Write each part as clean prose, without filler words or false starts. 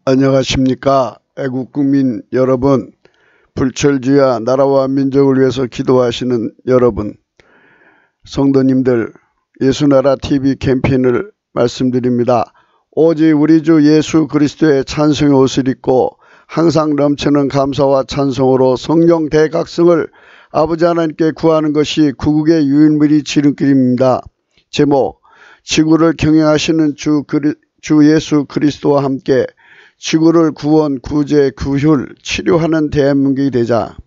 안녕하십니까. 애국국민 여러분, 불철주야 나라와 민족을 위해서 기도하시는 여러분, 성도님들, 예수나라 TV 캠페인을 말씀드립니다. 오직 우리 주 예수 그리스도의 찬송의 옷을 입고 항상 넘치는 감사와 찬송으로 성령 대각성을 아버지 하나님께 구하는 것이 구국의 유일무이 지름길입니다. 제목, 지구를 경영하시는 주 예수 그리스도와 함께 지구를 구원, 구제, 구휼, 치료하는 대한민국이 되자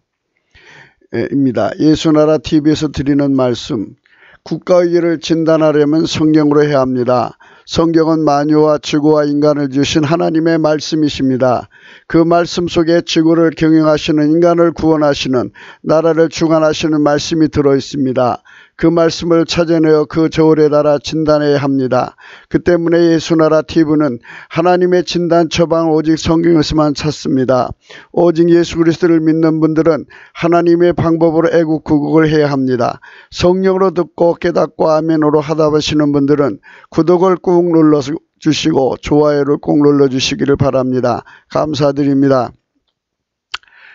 입니다. 예수나라 TV에서 드리는 말씀, 국가의 일을 진단하려면 성경으로 해야 합니다. 성경은 만유와 지구와 인간을 주신 하나님의 말씀이십니다. 그 말씀 속에 지구를 경영하시는, 인간을 구원하시는, 나라를 주관하시는 말씀이 들어있습니다. 그 말씀을 찾아내어 그 저울에 달아 진단해야 합니다. 그 때문에 예수나라 TV는 하나님의 진단 처방을 오직 성경에서만 찾습니다. 오직 예수 그리스도를 믿는 분들은 하나님의 방법으로 애국구국을 해야 합니다. 성령으로 듣고 깨닫고 아멘으로 하다 보시는 분들은 구독을 꾹 눌러주시고 좋아요를 꼭 눌러주시기를 바랍니다. 감사드립니다.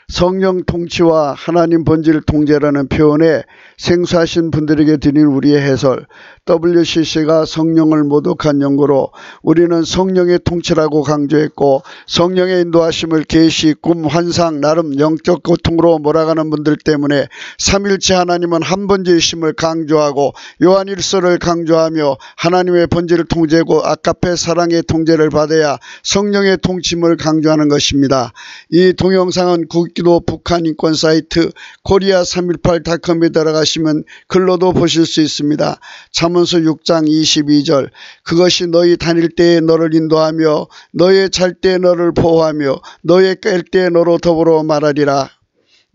성령 통치와 하나님 본질 통제라는 표현에 생소하신 분들에게 드린 우리의 해설, WCC가 성령을 모독한 연구로 우리는 성령의 통치라고 강조했고, 성령의 인도하심을 계시, 꿈, 환상, 나름 영적 고통으로 몰아가는 분들 때문에 삼일체 하나님은 한 번째이심을 강조하고 요한일서를 강조하며 하나님의 본질을 통제하고 아까페 사랑의 통제를 받아야 성령의 통치임을 강조하는 것입니다. 이 동영상은 국기도 북한 인권 사이트 korea318.com에 들어가시면 글로도 보실 수 있습니다. 잠언서 6장 22절, 그것이 너희 다닐 때에 너를 인도하며 너의 잘 때에 너를 보호하며 너의 깰 때에 너로 더불어 말하리라.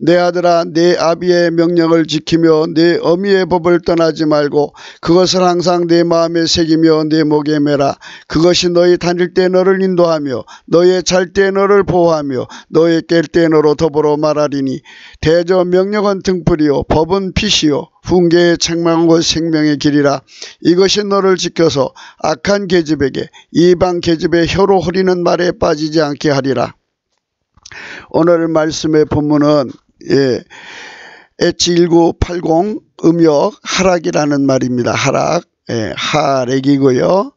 내 아들아, 내 아비의 명령을 지키며 내 어미의 법을 떠나지 말고 그것을 항상 내 마음에 새기며 내 목에 매라. 그것이 너희 다닐 때 너를 인도하며 너의 잘 때 너를 보호하며 너의 깰 때 너로 더불어 말하리니, 대저 명령은 등불이요 법은 빛이요 훈계의 책망과 생명의 길이라. 이것이 너를 지켜서 악한 계집에게 이방 계집의 혀로 흐리는 말에 빠지지 않게 하리라. 오늘 말씀의 본문은 H1980 음역 하락이라는 말입니다. 하락, 하락이고요.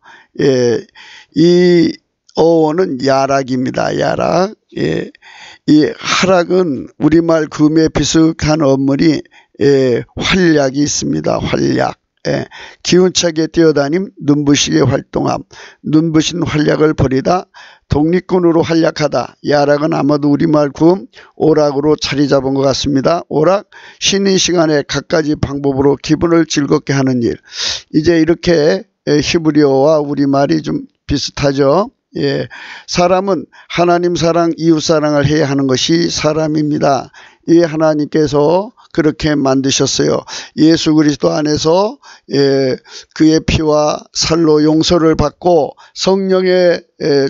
이 어원은 야락입니다. 야락. 이 하락은 우리말 금에 비슷한 어물이 활약이 있습니다. 활약. 기운차게 뛰어다님, 눈부시게 활동함, 눈부신 활약을 벌이다, 독립군으로 활약하다. 야락은 아마도 우리말 구음 오락으로 자리 잡은 것 같습니다. 오락, 쉬는 시간에 갖가지 방법으로 기분을 즐겁게 하는 일. 이제 이렇게 히브리어와 우리말이 좀 비슷하죠. 사람은 하나님 사랑, 이웃 사랑을 해야 하는 것이 사람입니다. 이 하나님께서 그렇게 만드셨어요. 예수 그리스도 안에서 그의 피와 살로 용서를 받고 성령의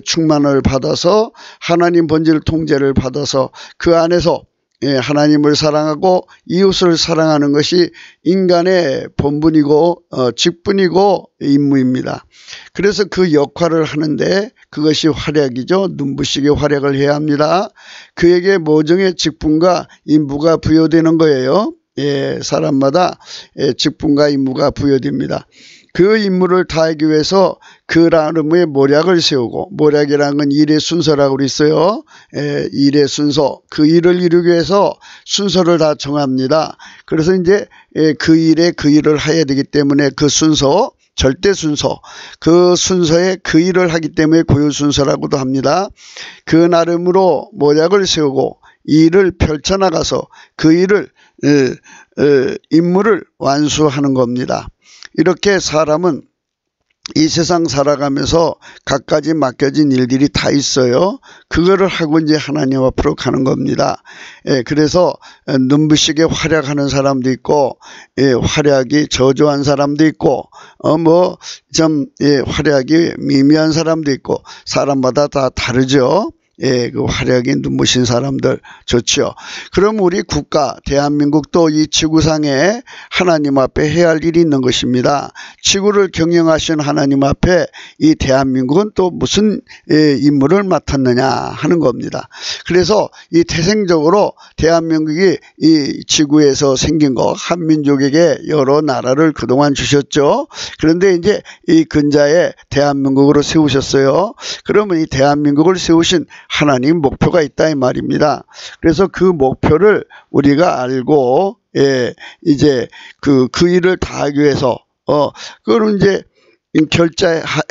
충만을 받아서 하나님 본질 통제를 받아서 그 안에서 하나님을 사랑하고 이웃을 사랑하는 것이 인간의 본분이고 직분이고 임무입니다. 그래서 그 역할을 하는데 그것이 활약이죠. 눈부시게 활약을 해야 합니다. 그에게 모종의 직분과 임무가 부여되는 거예요. 사람마다 직분과 임무가 부여됩니다. 그 임무를 다하기 위해서 그 나름의 모략을 세우고, 모략이라는 건 일의 순서라고 그랬어요. 일의 순서, 그 일을 이루기 위해서 순서를 다 정합니다. 그래서 이제 그 일을 해야 되기 때문에 그 순서, 절대 순서, 그 순서에 그 일을 하기 때문에 고유 순서라고도 합니다. 그 나름으로 모략을 세우고 일을 펼쳐나가서 그 일을 임무를 완수하는 겁니다. 이렇게 사람은 이 세상 살아가면서 갖가지 맡겨진 일들이 다 있어요. 그거를 하고 이제 하나님 앞으로 가는 겁니다. 그래서 눈부시게 활약하는 사람도 있고, 활약이 저조한 사람도 있고, 활약이 미미한 사람도 있고, 사람마다 다 다르죠. 그 화려하게 눈부신 사람들 좋죠. 그럼 우리 국가 대한민국도 이 지구상에 하나님 앞에 해야 할 일이 있는 것입니다. 지구를 경영하신 하나님 앞에 이 대한민국은 또 무슨 임무를 맡았느냐 하는 겁니다. 그래서 이 태생적으로 대한민국이 이 지구에서 생긴 거 한민족에게 여러 나라를 그동안 주셨죠. 그런데 이제 이 근자에 대한민국으로 세우셨어요. 그러면 이 대한민국을 세우신 하나님 목표가 있다 이 말입니다. 그래서 그 목표를 우리가 알고 이제 그 일을 다하기 위해서 그거는 이제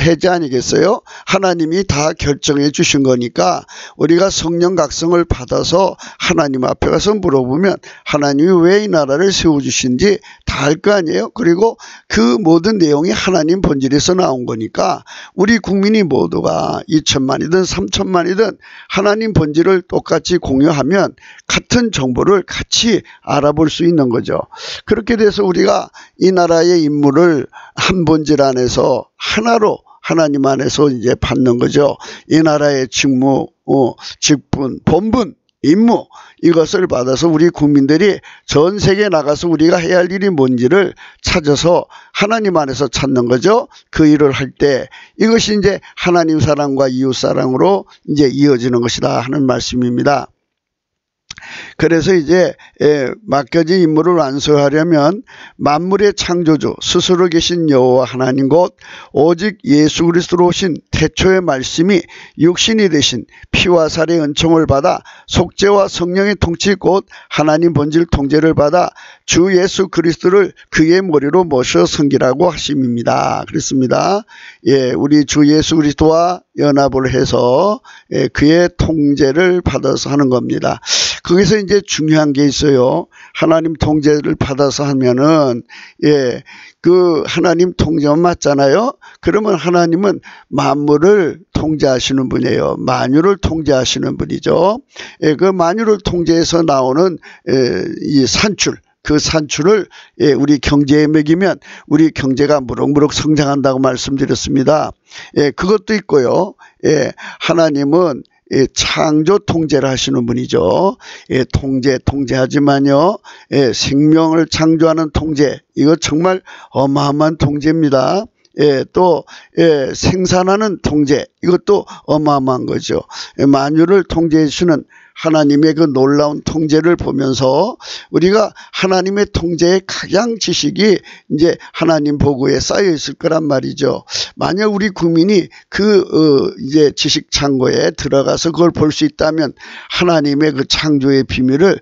해제 아니겠어요? 하나님이 다 결정해 주신 거니까 우리가 성령 각성을 받아서 하나님 앞에 가서 물어보면 하나님이 왜 이 나라를 세워주신지 다 알 거 아니에요? 그리고 그 모든 내용이 하나님 본질에서 나온 거니까 우리 국민이 모두가 2천만이든 3천만이든 하나님 본질을 똑같이 공유하면 같은 정보를 같이 알아볼 수 있는 거죠. 그렇게 돼서 우리가 이 나라의 임무를 한 본질 안에서 하나로 하나님 안에서 이제 받는 거죠. 이 나라의 직무, 직분, 본분, 임무 이것을 받아서 우리 국민들이 전 세계에 나가서 우리가 해야 할 일이 뭔지를 찾아서 하나님 안에서 찾는 거죠. 그 일을 할 때 이것이 이제 하나님 사랑과 이웃 사랑으로 이제 이어지는 것이다 하는 말씀입니다. 그래서 이제 맡겨진 임무를 완수하려면 만물의 창조주 스스로 계신 여호와 하나님 곧 오직 예수 그리스도로 오신 태초의 말씀이 육신이 되신 피와 살의 은총을 받아 속죄와 성령의 통치 곧 하나님 본질 통제를 받아 주 예수 그리스도를 그의 머리로 모셔 섬기라고 하심입니다. 그렇습니다. 우리 주 예수 그리스도와 연합을 해서 그의 통제를 받아서 하는 겁니다. 거기서 이제 중요한 게 있어요. 하나님 통제를 받아서 하면은 그 하나님 통제만 맞잖아요. 그러면 하나님은 만물을 통제하시는 분이에요. 만유를 통제하시는 분이죠. 그 만유를 통제해서 나오는 이 산출, 그 산출을 우리 경제에 먹이면 우리 경제가 무럭무럭 성장한다고 말씀드렸습니다. 그것도 있고요. 하나님은 창조 통제를 하시는 분이죠. 통제하지만요. 생명을 창조하는 통제. 이거 정말 어마어마한 통제입니다. 또 생산하는 통제. 이것도 어마어마한 거죠. 만유를 통제해 주시는 하나님의 그 놀라운 통제를 보면서 우리가 하나님의 통제의 가장 지식이 이제 하나님 보고에 쌓여 있을 거란 말이죠. 만약 우리 국민이 이제 지식 창고에 들어가서 그걸 볼 수 있다면 하나님의 그 창조의 비밀을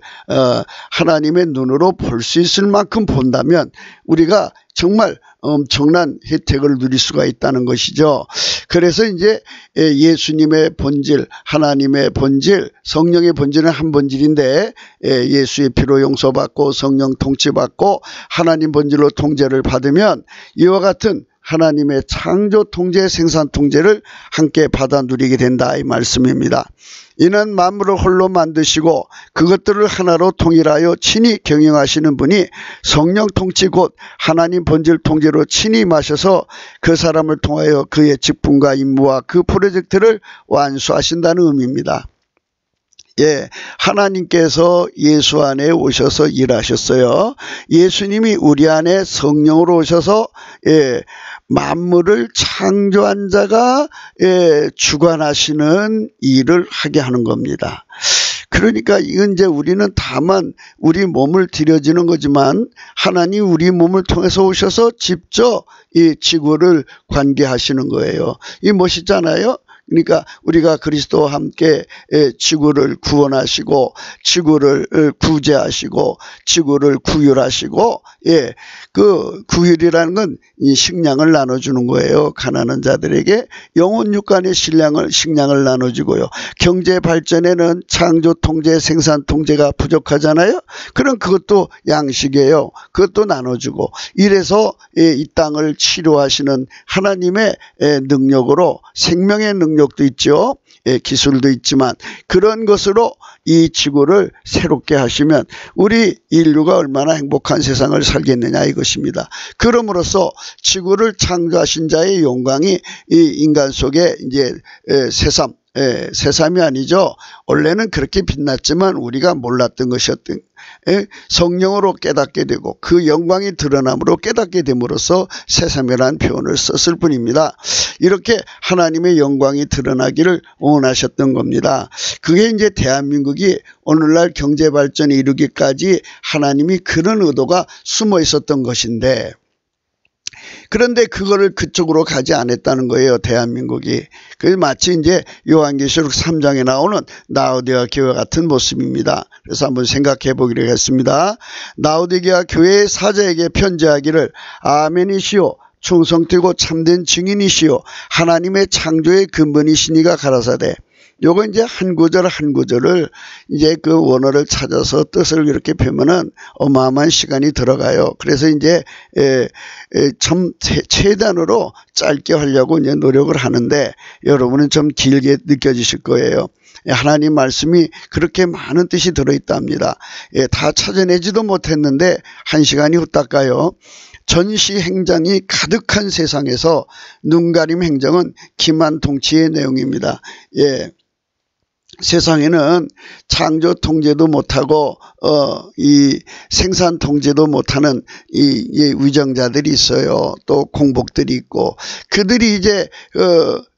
하나님의 눈으로 볼 수 있을 만큼 본다면 우리가 정말 엄청난 혜택을 누릴 수가 있다는 것이죠. 그래서 이제 예수님의 본질, 하나님의 본질, 성령의 본질은 한 본질인데 예수의 피로 용서받고 성령 통치받고 하나님 본질로 통제를 받으면 이와 같은 하나님의 창조 통제, 생산 통제를 함께 받아 누리게 된다 이 말씀입니다. 이는 만물을 홀로 만드시고 그것들을 하나로 통일하여 친히 경영하시는 분이 성령 통치 곧 하나님 본질 통제로 친히 마셔서 그 사람을 통하여 그의 직분과 임무와 그 프로젝트를 완수하신다는 의미입니다. 하나님께서 예수 안에 오셔서 일하셨어요. 예수님이 우리 안에 성령으로 오셔서 만물을 창조한 자가 주관하시는 일을 하게 하는 겁니다. 그러니까 이건 이제 우리는 다만 우리 몸을 들여지는 거지만 하나님 우리 몸을 통해서 오셔서 직접 이 지구를 관계하시는 거예요. 이 멋있잖아요. 그러니까 우리가 그리스도와 함께 지구를 구원하시고 지구를 구제하시고 지구를 구휼하시고 그 구휼이라는 건 이 식량을 나눠주는 거예요. 가난한 자들에게 영혼 육간의 식량을 나눠주고요. 경제 발전에는 창조 통제, 생산 통제가 부족하잖아요. 그럼 그것도 양식이에요. 그것도 나눠주고 이래서 이 땅을 치료하시는 하나님의 능력으로 생명의 능력도 있죠. 기술도 있지만 그런 것으로 이 지구를 새롭게 하시면 우리 인류가 얼마나 행복한 세상을 살겠느냐 이것입니다. 그럼으로써 지구를 창조하신 자의 영광이 이 인간 속에 이제 새삼 새삼이 아니죠. 원래는 그렇게 빛났지만 우리가 몰랐던 것이었던 성령으로 깨닫게 되고 그 영광이 드러남으로 깨닫게 됨으로써 새삼이라는 표현을 썼을 뿐입니다. 이렇게 하나님의 영광이 드러나기를 원하셨던 겁니다. 그게 이제 대한민국이 오늘날 경제 발전에 이르기까지 하나님이 그런 의도가 숨어 있었던 것인데, 그런데 그거를 그쪽으로 가지 않았다는 거예요, 대한민국이. 그게 마치 이제 요한계시록 3장에 나오는 라오디게아 교회 같은 모습입니다. 그래서 한번 생각해 보기로 했습니다. 라오디게아 교회의 사자에게 편지하기를 아멘이시오, 충성되고 참된 증인이시오, 하나님의 창조의 근본이시니가 가라사대. 요거 이제 한 구절 한 구절을 이제 그 원어를 찾아서 뜻을 이렇게 펴면은 어마어마한 시간이 들어가요. 그래서 이제 참 최단으로 짧게 하려고 이제 노력을 하는데 여러분은 좀 길게 느껴지실 거예요. 하나님 말씀이 그렇게 많은 뜻이 들어있답니다. 다 찾아내지도 못했는데 1시간이 후딱 가요. 전시 행장이 가득한 세상에서 눈가림 행정은 기만 통치의 내용입니다. 세상에는 창조 통제도 못하고 이 생산 통제도 못하는 이 위정자들이 있어요. 또 공복들이 있고, 그들이 이제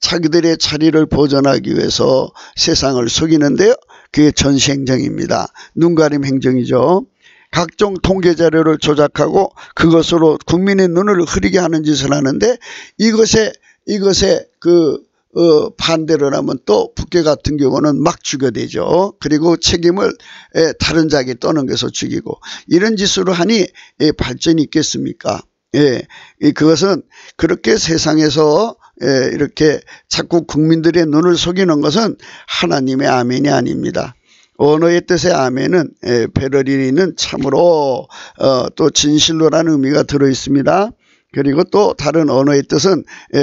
자기들의 자리를 보존하기 위해서 세상을 속이는데요. 그게 전시 행정입니다. 눈가림 행정이죠. 각종 통계 자료를 조작하고 그것으로 국민의 눈을 흐리게 하는 짓을 하는데, 이것에 반대로 하면 또 북괴 같은 경우는 막 죽여대죠. 그리고 책임을 다른 자에게 떠넘겨서 죽이고, 이런 짓으로 하니 발전이 있겠습니까? 그것은 그렇게 세상에서 이렇게 자꾸 국민들의 눈을 속이는 것은 하나님의 아멘이 아닙니다. 언어의 뜻의 아멘은 베르리는 참으로 또 진실로라는 의미가 들어있습니다. 그리고 또 다른 언어의 뜻은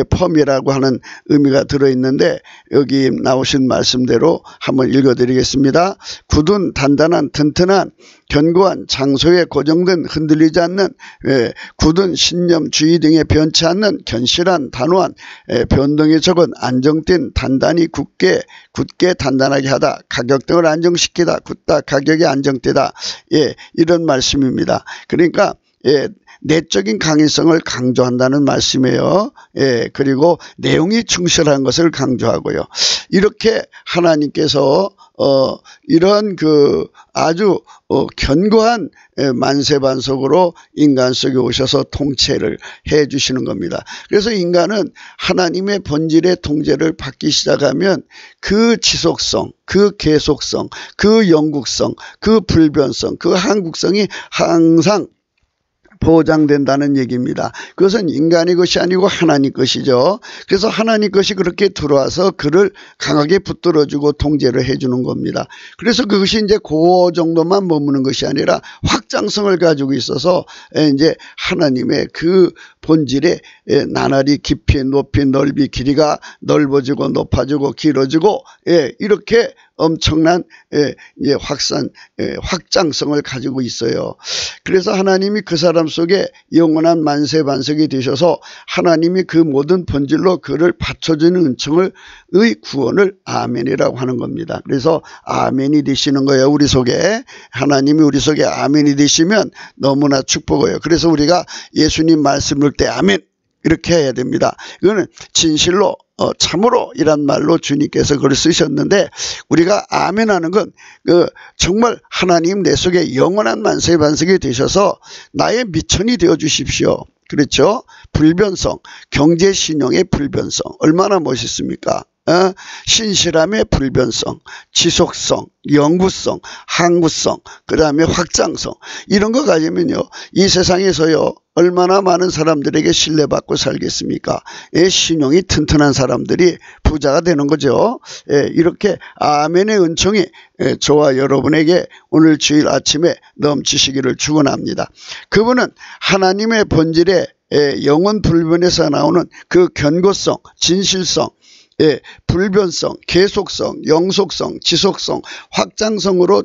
펌이라고 하는 의미가 들어있는데, 여기 나오신 말씀대로 한번 읽어드리겠습니다. 굳은 단단한 튼튼한 견고한 장소에 고정된 흔들리지 않는 굳은 신념 주의 등에 변치 않는 견실한 단호한 변동이 적은 안정된 단단히 굳게 단단하게 하다, 가격 등을 안정시키다, 굳다, 가격이 안정되다, 이런 말씀입니다. 그러니까 내적인 강인성을 강조한다는 말씀이에요. 그리고 내용이 충실한 것을 강조하고요. 이렇게 하나님께서 이런 아주 견고한 만세반석으로 인간 속에 오셔서 통치를 해 주시는 겁니다. 그래서 인간은 하나님의 본질의 통제를 받기 시작하면 그 지속성, 그 계속성, 그 영국성, 그 불변성, 그 한국성이 항상 보장된다는 얘기입니다. 그것은 인간의 것이 아니고 하나님 것이죠. 그래서 하나님 것이 그렇게 들어와서 그를 강하게 붙들어주고 통제를 해주는 겁니다. 그래서 그것이 이제 그 정도만 머무는 것이 아니라 확장성을 가지고 있어서 이제 하나님의 그 본질에 나날이 깊이 높이 넓이 길이가 넓어지고 높아지고 길어지고 이렇게 엄청난 확장성을 가지고 있어요. 그래서 하나님이 그 사람 속에 영원한 만세반석이 되셔서 하나님이 그 모든 본질로 그를 받쳐주는 은총의 구원을 아멘이라고 하는 겁니다. 그래서 아멘이 되시는 거예요. 우리 속에 하나님이 우리 속에 아멘이 되시면 너무나 축복이에요. 그래서 우리가 예수님 말씀을 때 아멘 이렇게 해야 됩니다. 이거는 진실로 참으로 이란 말로 주님께서 글을 쓰셨는데, 우리가 아멘하는 건 정말 하나님 내 속에 영원한 만세의 반석이 되셔서 나의 미천이 되어 주십시오. 그렇죠? 불변성, 경제신용의 불변성 얼마나 멋있습니까? 신실함의 불변성, 지속성, 영구성, 항구성, 그 다음에 확장성, 이런 거 가지면요 이 세상에서요 얼마나 많은 사람들에게 신뢰받고 살겠습니까? 신용이 튼튼한 사람들이 부자가 되는 거죠. 이렇게 아멘의 은총이 저와 여러분에게 오늘 주일 아침에 넘치시기를 축원합니다. 그분은 하나님의 본질에 영원 불변에서 나오는 그 견고성, 진실성, 불변성, 계속성, 영속성, 지속성, 확장성으로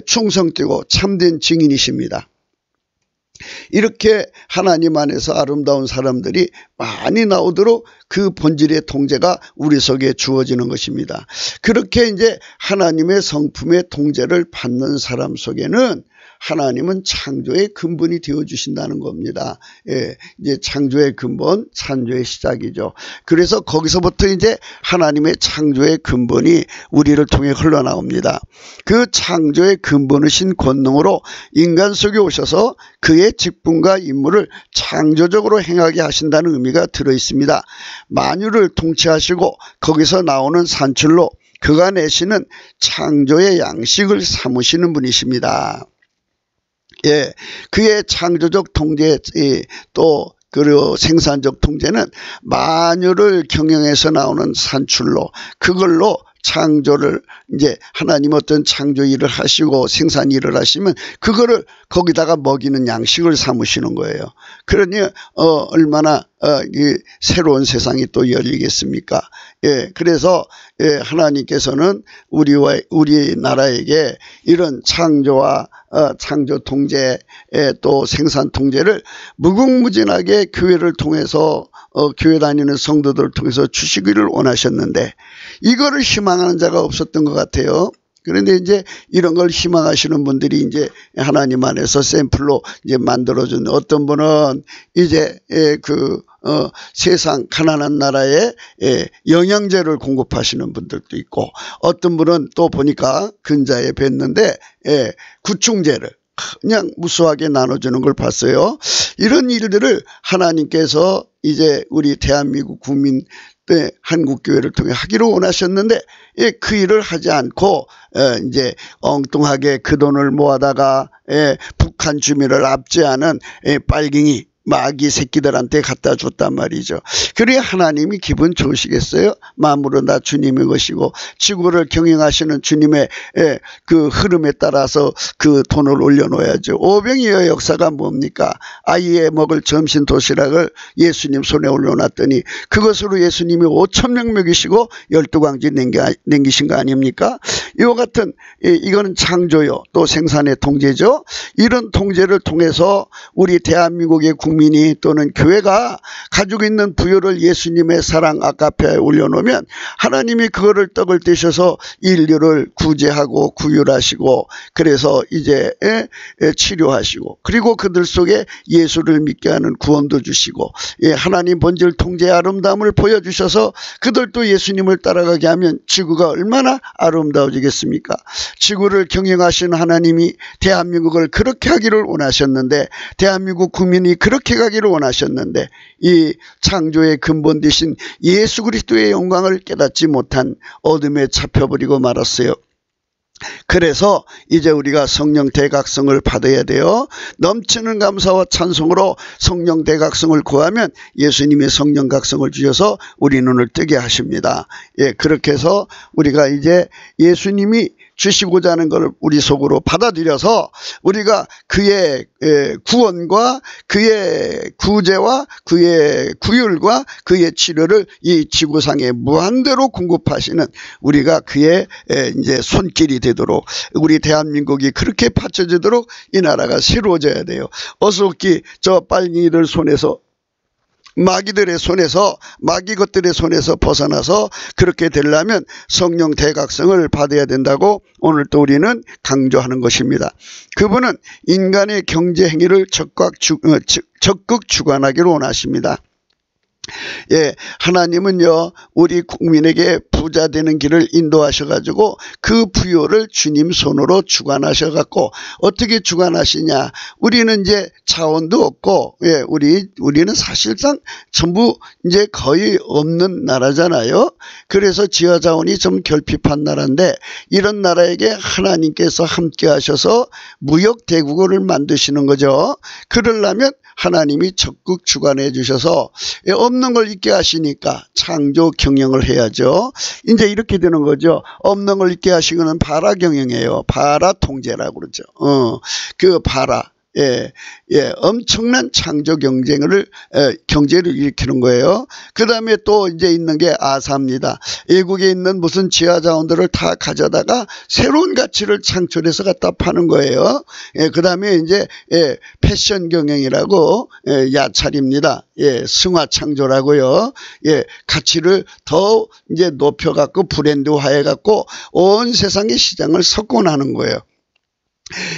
충성되고 참된 증인이십니다. 이렇게 하나님 안에서 아름다운 사람들이 많이 나오도록 그 본질의 통제가 우리 속에 주어지는 것입니다. 그렇게 이제 하나님의 성품의 통제를 받는 사람 속에는 하나님은 창조의 근본이 되어주신다는 겁니다. 예, 이제 창조의 근본, 창조의 시작이죠. 그래서 거기서부터 이제 하나님의 창조의 근본이 우리를 통해 흘러나옵니다. 그 창조의 근본이신 권능으로 인간 속에 오셔서 그의 직분과 임무를 창조적으로 행하게 하신다는 의미가 들어있습니다. 만유를 통치하시고 거기서 나오는 산출로 그가 내시는 창조의 양식을 삼으시는 분이십니다. 예, 그의 창조적 통제 또 그리고 생산적 통제는 만유를 경영해서 나오는 산출로 그걸로 창조를 이제 하나님 어떤 창조 일을 하시고 생산 일을 하시면 그거를 거기다가 먹이는 양식을 삼으시는 거예요. 그러니 얼마나 이 새로운 세상이 또 열리겠습니까? 예, 그래서 예, 하나님께서는 우리나라에게 이런 창조와 창조 통제 또 생산 통제를 무궁무진하게 교회를 통해서 교회 다니는 성도들을 통해서 주시기를 원하셨는데 이거를 희망하는 자가 없었던 것 같아요. 그런데 이제 이런 걸 희망하시는 분들이 이제 하나님 안에서 샘플로 이제 만들어준 어떤 분은 이제 세상 가난한 나라에 영양제를 공급하시는 분들도 있고 어떤 분은 또 보니까 근자에 뵀는데 구충제를 그냥 무수하게 나눠주는 걸 봤어요. 이런 일들을 하나님께서 이제 우리 대한민국 국민 한국교회를 통해 하기를 원하셨는데 그 일을 하지 않고 이제 엉뚱하게 그 돈을 모아다가 북한 주민을 압제하는 빨갱이 마귀 새끼들한테 갖다 줬단 말이죠. 그래야 하나님이 기분 좋으시겠어요? 만물은 다 주님의 것이고 지구를 경영하시는 주님의 그 흐름에 따라서 그 돈을 올려놓아야죠. 오병이어의 역사가 뭡니까? 아이의 먹을 점심 도시락을 예수님 손에 올려놨더니 그것으로 예수님이 5,000명 먹이시고 12광지 남기신 거 아닙니까? 이와 같은 이거는 창조요 또 생산의 통제죠. 이런 통제를 통해서 우리 대한민국의 국민이 또는 교회가 가지고 있는 부요를 예수님의 사랑 아까페에 올려놓으면 하나님이 그거를 떡을 떼셔서 인류를 구제하고 구휼하시고 그래서 이제 치료하시고 그리고 그들 속에 예수를 믿게 하는 구원도 주시고 하나님 본질 통제의 아름다움을 보여주셔서 그들도 예수님을 따라가게 하면 지구가 얼마나 아름다워지겠습니까? 지구를 경영하신 하나님이 대한민국을 그렇게 하기를 원하셨는데 대한민국 국민이 그렇게 가기를 원하셨는데 이 창조의 근본 되신 예수 그리스도의 영광을 깨닫지 못한 어둠에 잡혀버리고 말았어요. 그래서 이제 우리가 성령 대각성을 받아야 돼요. 넘치는 감사와 찬송으로 성령 대각성을 구하면 예수님의 성령 각성을 주셔서 우리 눈을 뜨게 하십니다. 예, 그렇게 해서 우리가 이제 예수님이 주시고자 하는 것을 우리 속으로 받아들여서 우리가 그의 구원과 그의 구제와 그의 구휼과 그의 치료를 이 지구상에 무한대로 공급하시는 우리가 그의 이제 손길이 되도록 우리 대한민국이 그렇게 받쳐지도록 이 나라가 새로워져야 돼요. 어설기 저 빨갱이들 손에서 마귀들의 손에서 마귀 것들의 손에서 벗어나서 그렇게 되려면 성령 대각성을 받아야 된다고 오늘 또 우리는 강조하는 것입니다. 그분은 인간의 경제 행위를 적극 주관하기를 원하십니다. 예, 하나님은요 우리 국민에게 부자 되는 길을 인도하셔가지고 그 부요를 주님 손으로 주관하셔갖고 어떻게 주관하시냐? 우리는 이제 자원도 없고 예, 우리는 사실상 전부 이제 거의 없는 나라잖아요. 그래서 지하 자원이 좀 결핍한 나라인데 이런 나라에게 하나님께서 함께 하셔서 무역 대국을 만드시는 거죠. 그러려면 하나님이 적극 주관해 주셔서 없는 걸 있게 하시니까 창조 경영을 해야죠. 이제 이렇게 되는 거죠. 없는 걸 있게 하신 거는 바라 경영이에요. 바라 통제라고 그러죠. 그 바라. 엄청난 창조 경제를 일으키는 거예요. 그 다음에 또 이제 있는 게 아사입니다. 외국에 있는 무슨 지하 자원들을 다 가져다가 새로운 가치를 창출해서 갖다 파는 거예요. 그 다음에 이제 패션 경영이라고 야찰입니다. 승화 창조라고요. 가치를 더 이제 높여갖고 브랜드화해갖고 온 세상의 시장을 석권하는 거예요.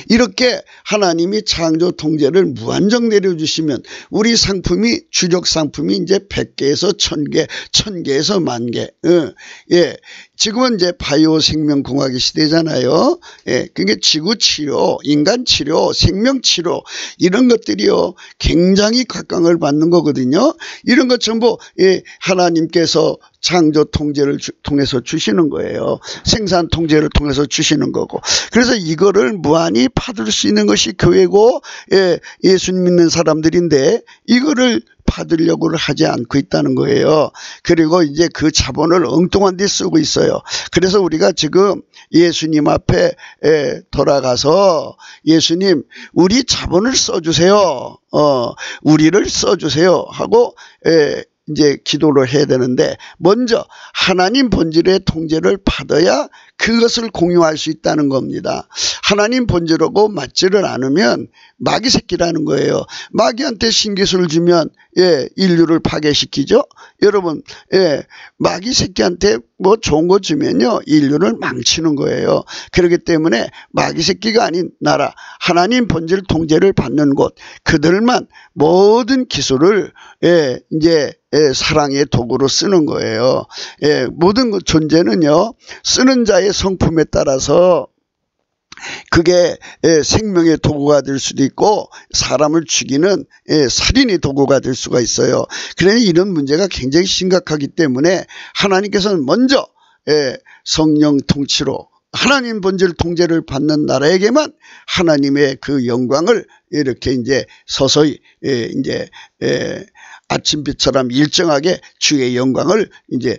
이렇게 하나님이 창조 통제를 무한정 내려주시면 우리 상품이 주력 상품이 이제 100개에서 1000개, 1000개에서 10,000개. 지금은 이제 바이오 생명공학의 시대잖아요. 그게 지구 치료, 인간 치료, 생명 치료 이런 것들이요 굉장히 각광을 받는 거거든요. 이런 것 전부 하나님께서 창조 통제를 통해서 주시는 거예요. 생산 통제를 통해서 주시는 거고. 그래서 이거를 무한히 받을 수 있는 것이 교회고 예수님 믿는 사람들인데 이거를 받으려고 하지 않고 있다는 거예요. 그리고 이제 그 자본을 엉뚱한 데 쓰고 있어요. 그래서 우리가 지금 예수님 앞에 돌아가서 예수님 우리 자본을 써주세요. 우리를 써주세요 하고 이제 기도를 해야 되는데 먼저 하나님 본질의 통제를 받아야 그것을 공유할 수 있다는 겁니다. 하나님 본질하고 맞지를 않으면 마귀 새끼라는 거예요. 마귀한테 신기술을 주면 인류를 파괴시키죠. 여러분 마귀 새끼한테 뭐 좋은 거 주면요 인류를 망치는 거예요. 그렇기 때문에 마귀 새끼가 아닌 나라 하나님 본질 통제를 받는 곳 그들만 모든 기술을 이제 사랑의 도구로 쓰는 거예요. 모든 존재는요 쓰는 자의 성품에 따라서 그게 생명의 도구가 될 수도 있고 사람을 죽이는 살인의 도구가 될 수가 있어요. 그러니 이런 문제가 굉장히 심각하기 때문에 하나님께서는 먼저 성령 통치로 하나님 본질 통제를 받는 나라에게만 하나님의 그 영광을 이렇게 이제 서서히 이제 아침빛처럼 일정하게 주의 영광을 이제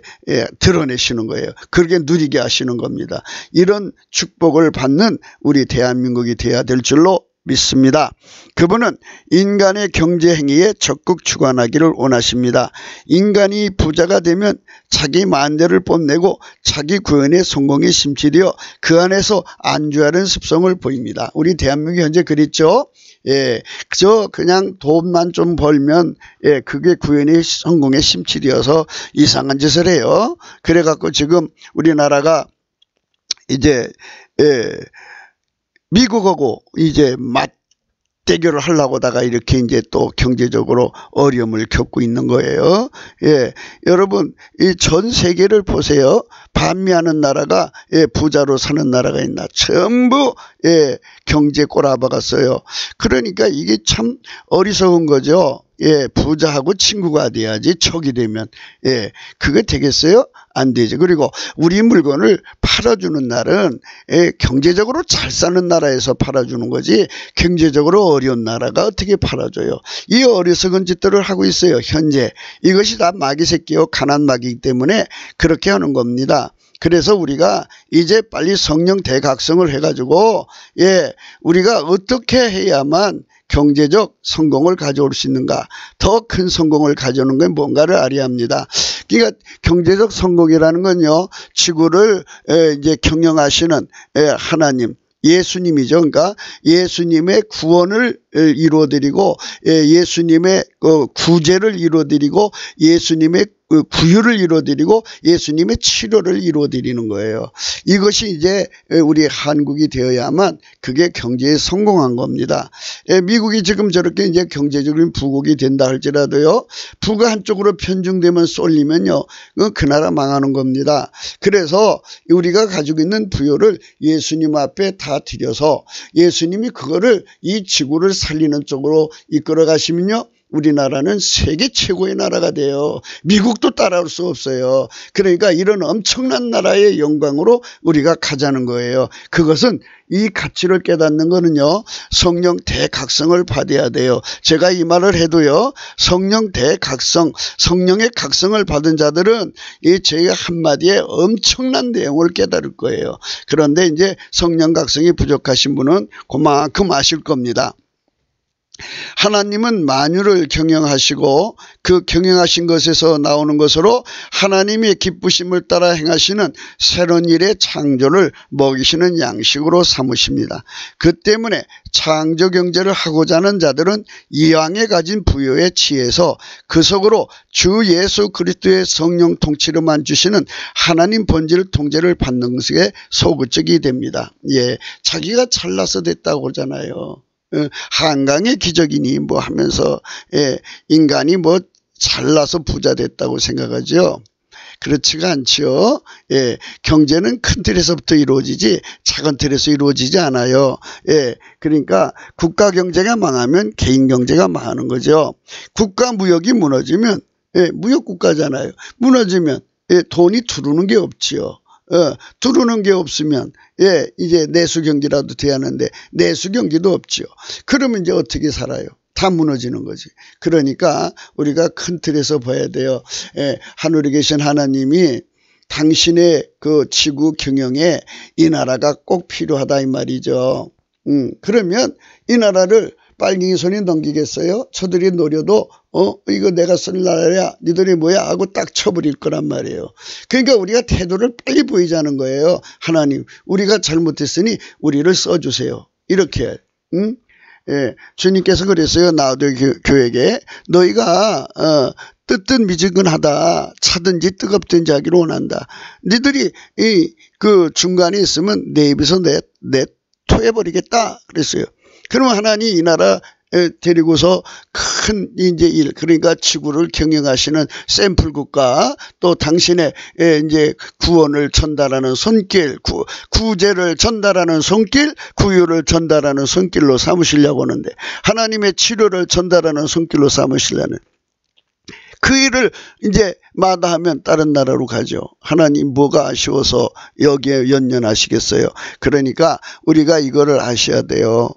드러내시는 거예요. 그렇게 누리게 하시는 겁니다. 이런 축복을 받는 우리 대한민국이 되어야 될 줄로 믿습니다. 그분은 인간의 경제 행위에 적극 주관하기를 원하십니다. 인간이 부자가 되면 자기 마음대로 뽐내고 자기 구현의 성공에 심취되어 그 안에서 안주하는 습성을 보입니다. 우리 대한민국이 현재 그랬죠. 그저 그냥 돈만 좀 벌면 그게 구현의 성공에 심취되어서 이상한 짓을 해요. 그래갖고 지금 우리나라가 이제 미국하고 이제 맞대결을 하려고 하다가 이렇게 이제 또 경제적으로 어려움을 겪고 있는 거예요. 여러분 이 전 세계를 보세요. 반미하는 나라가 부자로 사는 나라가 있나 전부 경제 꼬라박았어요. 그러니까 이게 참 어리석은 거죠. 부자하고 친구가 돼야지 적이 되면 그게 되겠어요? 안 되죠. 그리고 우리 물건을 팔아주는 날은 경제적으로 잘 사는 나라에서 팔아주는 거지 경제적으로 어려운 나라가 어떻게 팔아줘요. 이 어리석은 짓들을 하고 있어요. 현재 이것이 다 마귀 새끼요 가난 마귀이기 때문에 그렇게 하는 겁니다. 그래서 우리가 이제 빨리 성령 대각성을 해가지고 우리가 어떻게 해야만 경제적 성공을 가져올 수 있는가 더 큰 성공을 가져오는 건 뭔가를 알아야 합니다. 그러니까 경제적 성공이라는 건요 지구를 이제 경영하시는 하나님 예수님이죠. 그러니까 예수님의 구원을 이루어드리고 예수님의 구제를 이루어드리고 예수님의 구유를 이루어드리고 예수님의 치료를 이루어드리는 거예요. 이것이 이제 우리 한국이 되어야만 그게 경제에 성공한 겁니다. 미국이 지금 저렇게 이제 경제적인 부국이 된다 할지라도요 부가 한쪽으로 편중되면 쏠리면요 그 나라 망하는 겁니다. 그래서 우리가 가지고 있는 부요를 예수님 앞에 다 드려서 예수님이 그거를 이 지구를 살리는 쪽으로 이끌어 가시면요 우리나라는 세계 최고의 나라가 돼요. 미국도 따라올 수 없어요. 그러니까 이런 엄청난 나라의 영광으로 우리가 가자는 거예요. 그것은 이 가치를 깨닫는 거는요 성령 대각성을 받아야 돼요. 제가 이 말을 해도요 성령 대각성 성령의 각성을 받은 자들은 이 제가 한마디에 엄청난 내용을 깨달을 거예요. 그런데 이제 성령 각성이 부족하신 분은 그만큼 아실 겁니다. 하나님은 만유를 경영하시고 그 경영하신 것에서 나오는 것으로 하나님의 기쁘심을 따라 행하시는 새로운 일의 창조를 먹이시는 양식으로 삼으십니다. 그 때문에 창조 경제를 하고자 하는 자들은 이왕에 가진 부요에 취해서 그 속으로 주 예수 그리스도의 성령 통치로만 주시는 하나님 본질 통제를 받는 것에 소극적이 됩니다. 예, 자기가 잘나서 됐다고 그러잖아요. 한강의 기적이니 뭐 하면서 인간이 뭐 잘나서 부자 됐다고 생각하죠. 그렇지가 않죠. 경제는 큰 틀에서부터 이루어지지 작은 틀에서 이루어지지 않아요. 그러니까 국가 경제가 망하면 개인 경제가 망하는 거죠. 국가 무역이 무너지면 무역국가잖아요. 무너지면 돈이 들어오는 게 없지요. 들어오는 게 없으면 이제 내수경제라도 돼야 하는데 내수경제도 없지요. 그러면 이제 어떻게 살아요? 다 무너지는 거지. 그러니까 우리가 큰 틀에서 봐야 돼요. 하늘에 계신 하나님이 당신의 그 지구 경영에 이 나라가 꼭 필요하다 이 말이죠. 그러면 이 나라를 빨갱이 손이 넘기겠어요? 저들이 노려도 이거 내가 쓸 나라야 니들이 뭐야 하고 딱 쳐버릴 거란 말이에요. 그러니까 우리가 태도를 빨리 보이자는 거예요. 하나님 우리가 잘못했으니 우리를 써주세요. 이렇게 주님께서 그랬어요. 나우도교회에 너희가 뜨뜻 미지근하다 차든지 뜨겁든지 하기를 원한다. 니들이 그 중간에 있으면 내 입에서 내 토해버리겠다 그랬어요. 그러면 하나님 이 나라 데리고서 큰 이제 일 그러니까 지구를 경영하시는 샘플 국가 또 당신의 이제 구원을 전달하는 손길 구제를 전달하는 손길 구유를 전달하는 손길로 삼으시려고 하는데 하나님의 치료를 전달하는 손길로 삼으시려는 그 일을 이제 마다하면 다른 나라로 가죠. 하나님 뭐가 아쉬워서 여기에 연연하시겠어요. 그러니까 우리가 이거를 아셔야 돼요.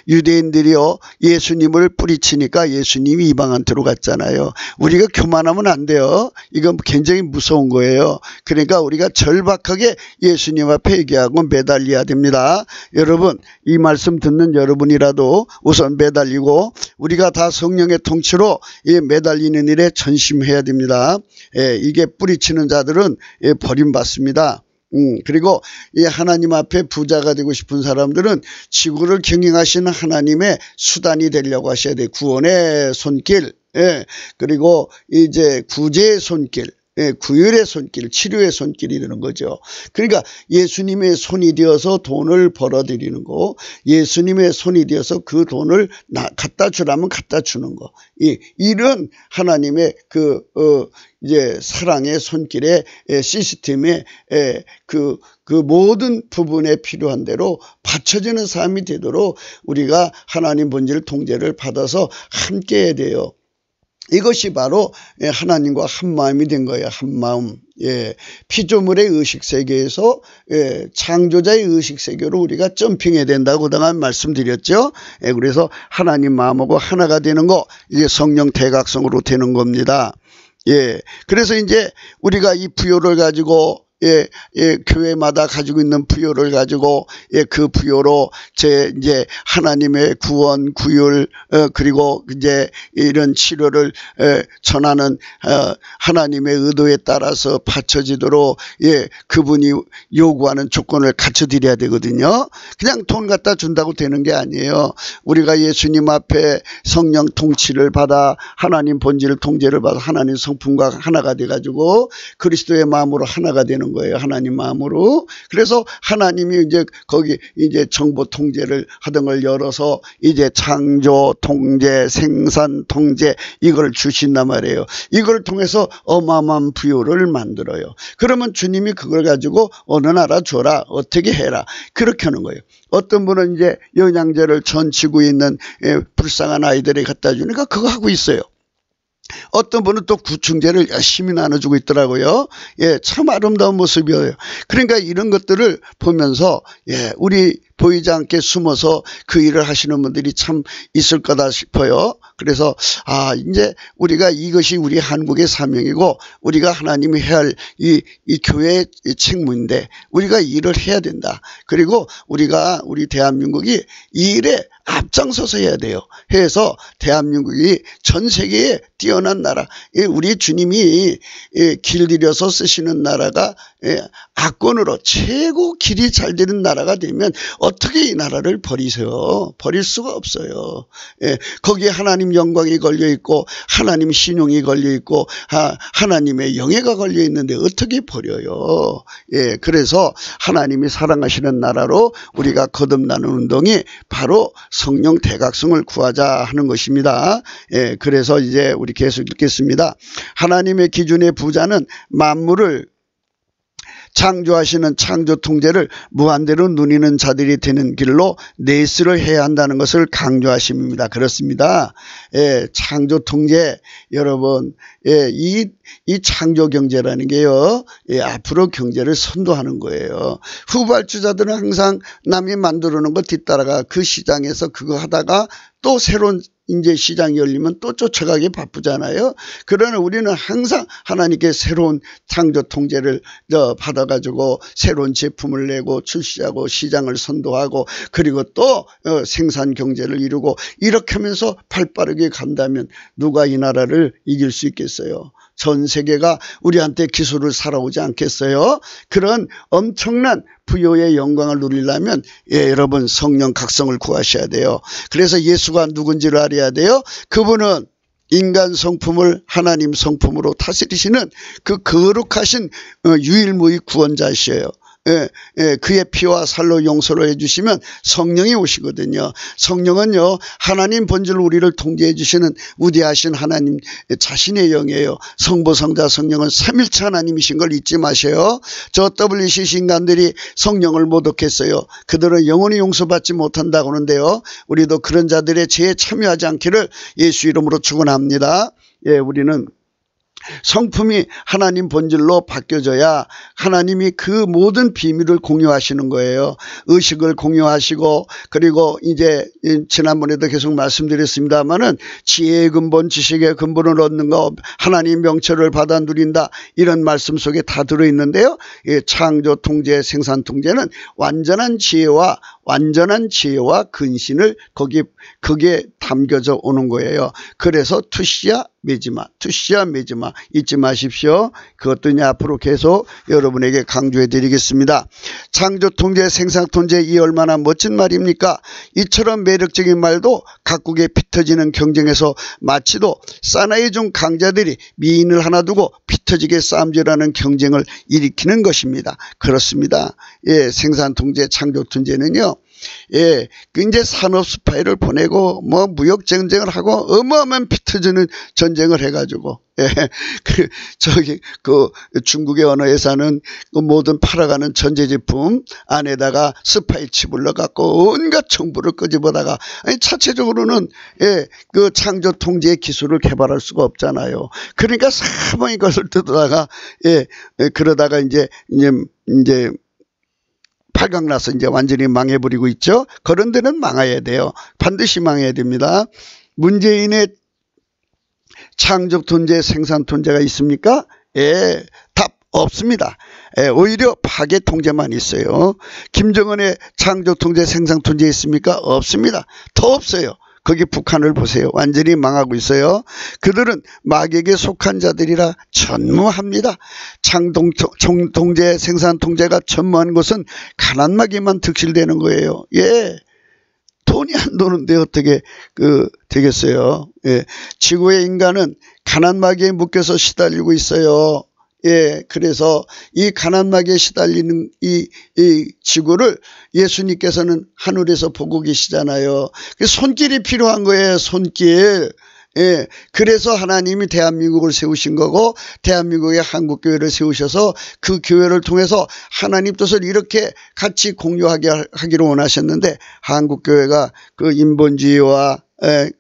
유대인들이요 예수님을 뿌리치니까 예수님이 이방한테로 갔잖아요. 우리가 교만하면 안 돼요. 이건 굉장히 무서운 거예요. 그러니까 우리가 절박하게 예수님 앞에 얘기하고 매달려야 됩니다. 여러분 이 말씀 듣는 여러분이라도 우선 매달리고 우리가 다 성령의 통치로 매달리는 일에 전심해야 됩니다. 이게 뿌리치는 자들은 버림받습니다. 그리고 이 하나님 앞에 부자가 되고 싶은 사람들은 지구를 경영하시는 하나님의 수단이 되려고 하셔야 돼요. 구원의 손길, 그리고 이제 구제의 손길, 구휼의 손길, 치료의 손길이 되는 거죠. 그러니까 예수님의 손이 되어서 돈을 벌어들이는 거, 예수님의 손이 되어서 그 돈을 갖다 주라면 갖다 주는 거, 이런 하나님의 이제 사랑의 손길의 시스템에 그 모든 부분에 필요한 대로 받쳐지는 삶이 되도록 우리가 하나님 본질 통제를 받아서 함께 해야 돼요. 이것이 바로 하나님과 한 마음이 된 거예요. 한 마음. 피조물의 의식세계에서 창조자의 의식세계로 우리가 점핑해야 된다고 그동안 말씀드렸죠. 그래서 하나님 마음하고 하나가 되는 거 이제 성령 대각성으로 되는 겁니다. 그래서 이제 우리가 이 부요를 가지고 교회마다 가지고 있는 부요를 가지고 그 부요로 이제 하나님의 구원, 구휼 그리고 이제 이런 치료를 전하는 하나님의 의도에 따라서 받쳐지도록 그분이 요구하는 조건을 갖춰드려야 되거든요. 그냥 돈 갖다 준다고 되는 게 아니에요. 우리가 예수님 앞에 성령 통치를 받아 하나님 본질 통제를 받아 하나님 성품과 하나가 돼가지고 그리스도의 마음으로 하나가 되는 거예요. 하나님 마음으로. 그래서 하나님이 이제 거기 이제 정보 통제를 하던 걸 열어서 이제 창조 통제, 생산 통제 이걸 주신단 말이에요. 이걸 통해서 어마어마한 부요를 만들어요. 그러면 주님이 그걸 가지고 어느 나라 줘라, 어떻게 해라 그렇게 하는 거예요. 어떤 분은 이제 영양제를 전 지구에 있는 불쌍한 아이들에 갖다 주니까 그거 하고 있어요. 어떤 분은 또 구충제를 열심히 나눠주고 있더라고요. 참 아름다운 모습이에요. 그러니까 이런 것들을 보면서 우리 보이지 않게 숨어서 그 일을 하시는 분들이 참 있을 거다 싶어요. 그래서 이제 우리가 이것이 우리 한국의 사명이고 우리가 하나님이 해야 할 이 교회의 책무인데 우리가 이 일을 해야 된다. 그리고 우리 대한민국이 이 일에 앞장서서 해야 돼요. 해서 대한민국이 전 세계에 뛰어난 나라, 우리 주님이 길들여서 쓰시는 나라가 악권으로 최고 길이 잘 되는 나라가 되면 어떻게 이 나라를 버리세요? 버릴 수가 없어요. 거기에 하나님 영광이 걸려 있고 하나님 신용이 걸려 있고 하나님의 영예가 걸려 있는데 어떻게 버려요? 그래서 하나님이 사랑하시는 나라로 우리가 거듭나는 운동이 바로 성령 대각성을 구하자 하는 것입니다. 그래서 이제 우리 계속 읽겠습니다. 하나님의 기준의 부자는 만물을 창조하시는 창조 통제를 무한대로 누리는 자들이 되는 길로 내스를 해야 한다는 것을 강조하십니다. 그렇습니다. 창조 통제 여러분, 이 창조 경제라는 게요, 앞으로 경제를 선도하는 거예요. 후발주자들은 항상 남이 만들어 놓은 거 뒤따라가 그 시장에서 그거 하다가 또 새로운 이제 시장이 열리면 또 쫓아가기 바쁘잖아요. 그러나 우리는 항상 하나님께 새로운 창조 통제를 받아가지고 새로운 제품을 내고 출시하고 시장을 선도하고 그리고 또 생산 경제를 이루고 이렇게 하면서 발빠르게 간다면 누가 이 나라를 이길 수 있겠어요? 전 세계가 우리한테 기술을 살아오지 않겠어요? 그런 엄청난 부여의 영광을 누리려면 여러분 성령 각성을 구하셔야 돼요. 그래서 예수가 누군지를 알아야 돼요. 그분은 인간 성품을 하나님 성품으로 다스리시는 그 거룩하신 유일무이 구원자이셔요. 그의 피와 살로 용서를 해주시면 성령이 오시거든요. 성령은요 하나님 본질로 우리를 통제해 주시는 우대하신 하나님 자신의 영이에요. 성부 성자 성령은 삼일체 하나님이신 걸 잊지 마세요. 저 WCC 인간들이 성령을 모독했어요. 그들은 영원히 용서받지 못한다고 하는데요, 우리도 그런 자들의 죄에 참여하지 않기를 예수 이름으로 축원합니다. 우리는 성품이 하나님 본질로 바뀌어져야 하나님이 그 모든 비밀을 공유하시는 거예요. 의식을 공유하시고 그리고 이제 지난번에도 계속 말씀드렸습니다마는 지혜의 근본 지식의 근본을 얻는 거 하나님 명철을 받아 누린다 이런 말씀 속에 다 들어있는데요. 창조 통제 생산 통제는 완전한 지혜와 근신을 거기에 담겨져 오는 거예요. 그래서 투시야 매지마 잊지 마십시오. 그것도 이제 앞으로 계속 여러분에게 강조해 드리겠습니다. 창조 통제 생산 통제 이 얼마나 멋진 말입니까? 이처럼 매력적인 말도 각국의 피터지는 경쟁에서 마치도 사나이 중 강자들이 미인을 하나 두고 피터지게 싸움질하는 경쟁을 일으키는 것입니다. 그렇습니다. 생산 통제 창조 통제는요, 이제 산업 스파이를 보내고 무역 전쟁을 하고 어마어마한 피터지는 전쟁을 해가지고 중국의 어느 회사는 그 모든 팔아가는 전자제품 안에다가 스파이 칩을 넣어갖고 온갖 정보를 끄집어다가 자체적으로는 그 창조 통제의 기술을 개발할 수가 없잖아요. 그러니까 사방이 것을 뜯어다가 그러다가 이제 팔각나서 이제 완전히 망해버리고 있죠. 그런 데는 망해야 돼요. 반드시 망해야 됩니다. 문재인의 창조 통제 생산 통제가 있습니까? 답 없습니다. 오히려 파괴 통제만 있어요. 김정은의 창조 통제 생산 통제 있습니까? 없습니다. 더 없어요. 거기 북한을 보세요. 완전히 망하고 있어요. 그들은 마귀에게 속한 자들이라 전무합니다. 통제 생산 통제가 전무한 것은 가난 마귀만 득실되는 거예요. 돈이 안 도는데 어떻게 되겠어요. 지구의 인간은 가난 마귀에 묶여서 시달리고 있어요. 그래서 이 가난마귀에 시달리는 이 지구를 예수님께서는 하늘에서 보고 계시잖아요. 손길이 필요한 거예요. 손길. 그래서 하나님이 대한민국을 세우신 거고 대한민국의 한국교회를 세우셔서 그 교회를 통해서 하나님 뜻을 이렇게 같이 공유하게 하기를 원하셨는데 한국교회가 그 인본주의와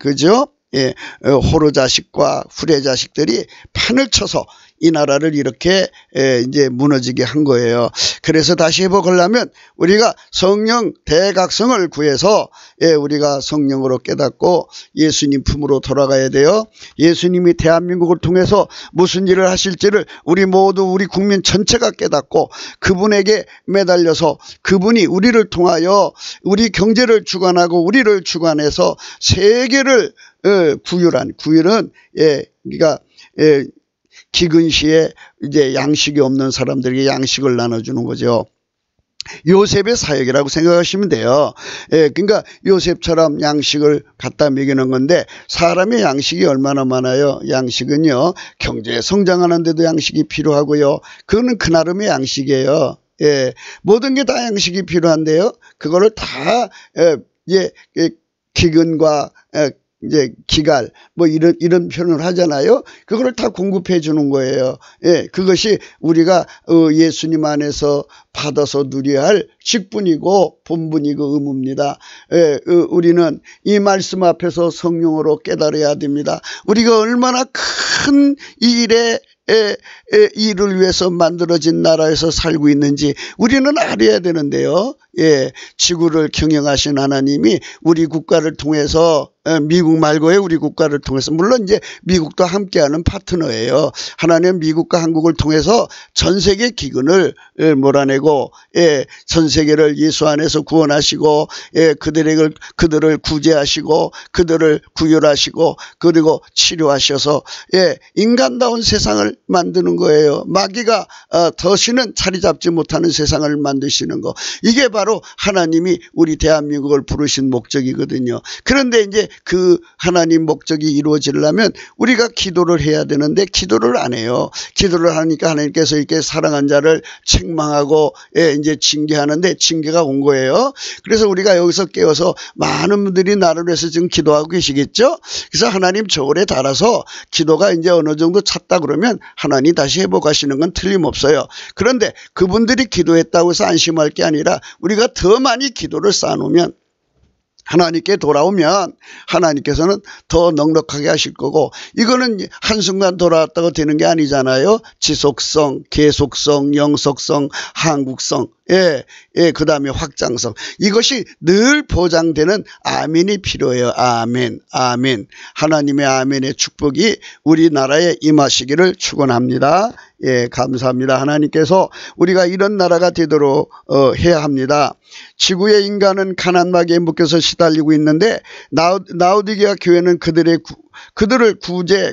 그죠? 호로 자식과 후레 자식들이 판을 쳐서 이 나라를 이렇게 이제 무너지게 한 거예요. 그래서 다시 회복하려면 우리가 성령 대각성을 구해서 우리가 성령으로 깨닫고 예수님 품으로 돌아가야 돼요. 예수님이 대한민국을 통해서 무슨 일을 하실지를 우리 모두 우리 국민 전체가 깨닫고 그분에게 매달려서 그분이 우리를 통하여 우리 경제를 주관하고 우리를 주관해서 세계를 구휼은 그러니까 기근 시에 이제 양식이 없는 사람들에게 양식을 나눠주는 거죠. 요셉의 사역이라고 생각하시면 돼요. 그러니까 요셉처럼 양식을 갖다 먹이는 건데 사람의 양식이 얼마나 많아요. 양식은요 경제 성장하는 데도 양식이 필요하고요. 그거는 그 나름의 양식이에요. 모든 게 다 양식이 필요한데요. 그거를 다 기근과 이제 기갈 뭐 이런 표현을 하잖아요. 그거를 다 공급해 주는 거예요. 그것이 우리가 예수님 안에서 받아서 누려야 할 직분이고 본분이고 의무입니다. 우리는 이 말씀 앞에서 성령으로 깨달아야 됩니다. 우리가 얼마나 큰 일을 위해서 만들어진 나라에서 살고 있는지 우리는 알아야 되는데요. 지구를 경영하신 하나님이 우리 국가를 통해서 미국 말고의 우리 국가를 통해서 물론 이제 미국도 함께하는 파트너예요. 하나님 미국과 한국을 통해서 전 세계 기근을 몰아내고 전 세계를 예수 안에서 구원하시고 그들을 구제하시고 그들을 구휼하시고 그리고 치료하셔서 인간다운 세상을 만드는 거예요. 마귀가 더시는 자리 잡지 못하는 세상을 만드시는 거. 이게 바로 하나님이 우리 대한민국을 부르신 목적이거든요. 그런데 이제 그 하나님 목적이 이루어지려면 우리가 기도를 해야 되는데 기도를 안 해요. 기도를 하니까 하나님께서 이렇게 사랑한 자를 책망하고 이제 징계하는데 징계가 온 거예요. 그래서 우리가 여기서 깨어서 많은 분들이 나를 위해서 지금 기도하고 계시겠죠. 그래서 하나님 저울에 달아서 기도가 이제 어느 정도 찼다 그러면 하나님 다시 회복하시는 건 틀림없어요. 그런데 그분들이 기도했다고 해서 안심할 게 아니라 우리가 더 많이 기도를 쌓아놓으면 하나님께 돌아오면 하나님께서는 더 넉넉하게 하실 거고 이거는 한순간 돌아왔다고 되는 게 아니잖아요. 지속성, 계속성, 영속성, 한국성 그 다음에 확장성 이것이 늘 보장되는 아멘이 필요해요. 아멘 아멘. 하나님의 아멘의 축복이 우리나라에 임하시기를 축원합니다. 감사합니다. 하나님께서 우리가 이런 나라가 되도록 해야 합니다. 지구의 인간은 가난마귀에 묶여서 시달리고 있는데 라오디게아 교회는 그들을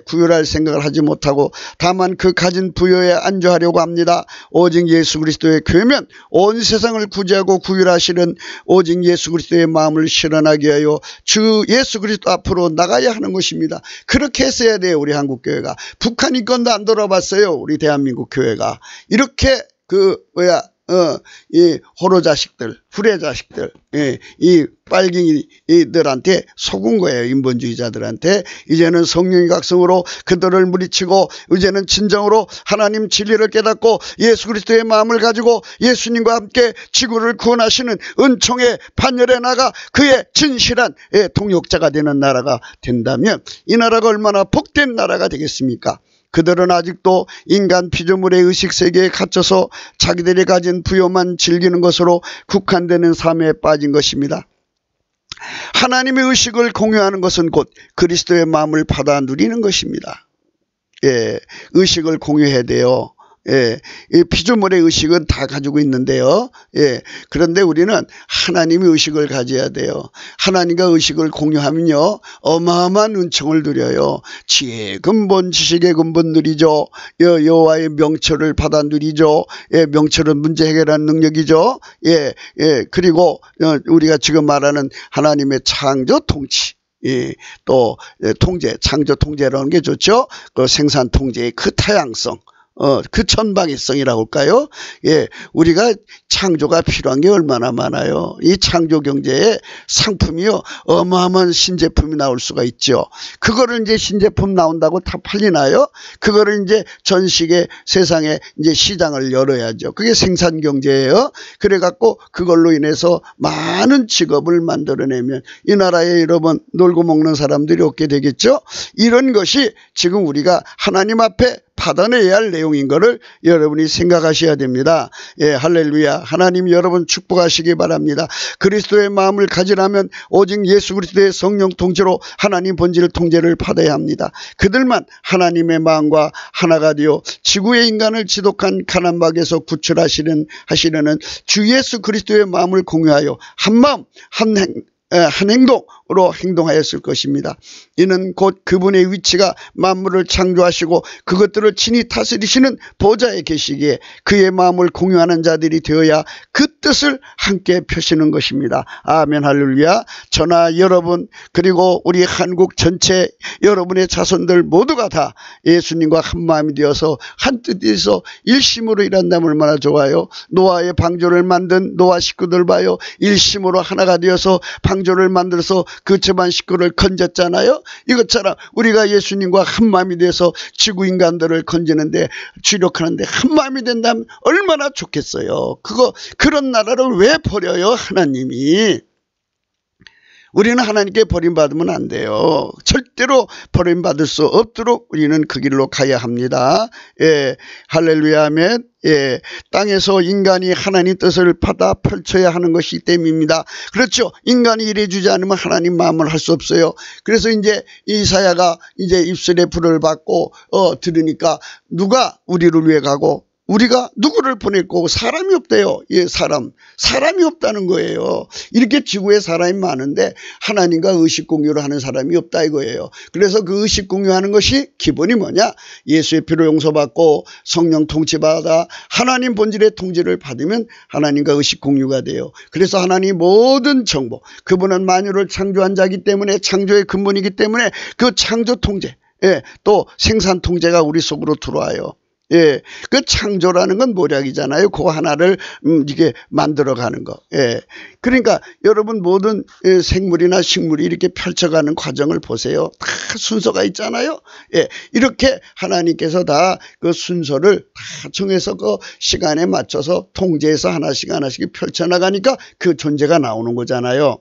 구휼할 생각을 하지 못하고 다만 그 가진 부여에 안주하려고 합니다. 오직 예수 그리스도의 교회면 온 세상을 구제하고 구휼하시는 오직 예수 그리스도의 마음을 실현하게 하여 주 예수 그리스도 앞으로 나가야 하는 것입니다. 그렇게 했어야 돼요. 우리 한국교회가. 북한 인권도 안 돌아봤어요. 우리 대한민국 교회가. 이렇게 이 호로 자식들, 후레 자식들, 이 빨갱이들한테 속은 거예요. 인본주의자들한테. 이제는 성령의 각성으로 그들을 물리치고 이제는 진정으로 하나님 진리를 깨닫고 예수 그리스도의 마음을 가지고 예수님과 함께 지구를 구원하시는 은총의 반열에 나가 그의 진실한 동역자가 되는 나라가 된다면 이 나라가 얼마나 복된 나라가 되겠습니까? 그들은 아직도 인간 피조물의 의식세계에 갇혀서 자기들이 가진 부여만 즐기는 것으로 국한되는 삶에 빠진 것입니다. 하나님의 의식을 공유하는 것은 곧 그리스도의 마음을 받아 누리는 것입니다. 의식을 공유해야 돼요. 이 피조물의 의식은 다 가지고 있는데요. 그런데 우리는 하나님의 의식을 가져야 돼요. 하나님과 의식을 공유하면요 어마어마한 은총을 누려요. 지혜의 근본, 지식의 근본 누리죠. 여호와의 명철을 받아 누리죠. 명철은 문제 해결하는 능력이죠. 그리고 우리가 지금 말하는 하나님의 창조 통치, 또 통제, 창조 통제라는 게 좋죠. 그 생산 통제의 그 다양성, 그 전방위성이라고 할까요? 예, 우리가 창조가 필요한 게 얼마나 많아요. 이 창조 경제에 상품이요, 어마어마한 신제품이 나올 수가 있죠. 그거를 이제 신제품 나온다고 다 팔리나요? 그거를 이제 전 세상에 이제 시장을 열어야죠. 그게 생산 경제예요. 그래갖고 그걸로 인해서 많은 직업을 만들어내면 이 나라에 여러분 놀고 먹는 사람들이 없게 되겠죠. 이런 것이 지금 우리가 하나님 앞에 받아내야 할 내용인 것을 여러분이 생각하셔야 됩니다. 예, 할렐루야. 하나님 여러분 축복하시기 바랍니다. 그리스도의 마음을 가지려면 오직 예수 그리스도의 성령 통제로 하나님 본질 통제를 받아야 합니다. 그들만 하나님의 마음과 하나가 되어 지구의 인간을 지독한 가난박에서 구출하시려는 주 예수 그리스도의 마음을 공유하여 한 마음 한 행동으로 행동하였을 것입니다. 이는 곧 그분의 위치가 만물을 창조하시고 그것들을 친히 다스리시는 보좌에 계시기에 그의 마음을 공유하는 자들이 되어야 그 뜻을 함께 펴시는 것입니다. 아멘 할렐루야. 저나 여러분 그리고 우리 한국 전체 여러분의 자손들 모두가 다 예수님과 한 마음이 되어서 한 뜻에서 일심으로 일한다면 얼마나 좋아요. 노아의 방주를 만든 노아 식구들 봐요. 일심으로 하나가 되어서 방주를 만들어서 그 집안 식구를 건졌잖아요. 이것처럼 우리가 예수님과 한 마음이 돼서 지구 인간들을 건지는데 주력하는데 한 마음이 된다면 얼마나 좋겠어요. 그런 나라를 왜 버려요 하나님이. 우리는 하나님께 버림받으면 안 돼요. 절대로 버림받을 수 없도록 우리는 그 길로 가야 합니다. 예, 할렐루야 아멘. 예, 땅에서 인간이 하나님 뜻을 받아 펼쳐야 하는 것이기 때문입니다. 그렇죠. 인간이 일해주지 않으면 하나님 마음을 할 수 없어요. 그래서 이제 이사야가 이제 입술에 불을 받고 들으니까 누가 우리를 위해 가고 우리가 누구를 보낼 거고 사람이 없대요. 예, 사람이 없다는 거예요. 이렇게 지구에 사람이 많은데 하나님과 의식 공유를 하는 사람이 없다 이거예요. 그래서 그 의식 공유하는 것이 기본이 뭐냐? 예수의 피로 용서받고 성령 통치받아 하나님 본질의 통제를 받으면 하나님과 의식 공유가 돼요. 그래서 하나님 모든 정보, 그분은 만유를 창조한 자이기 때문에 창조의 근본이기 때문에 그 창조 통제, 예, 또 생산 통제가 우리 속으로 들어와요. 예, 그 창조라는 건 모략이잖아요. 그거 하나를 이게 만들어가는 거. 예, 그러니까 여러분 모든 생물이나 식물이 이렇게 펼쳐가는 과정을 보세요. 다 순서가 있잖아요. 예, 이렇게 하나님께서 다 그 순서를 다 정해서 그 시간에 맞춰서 통제해서 하나씩 펼쳐나가니까 그 존재가 나오는 거잖아요.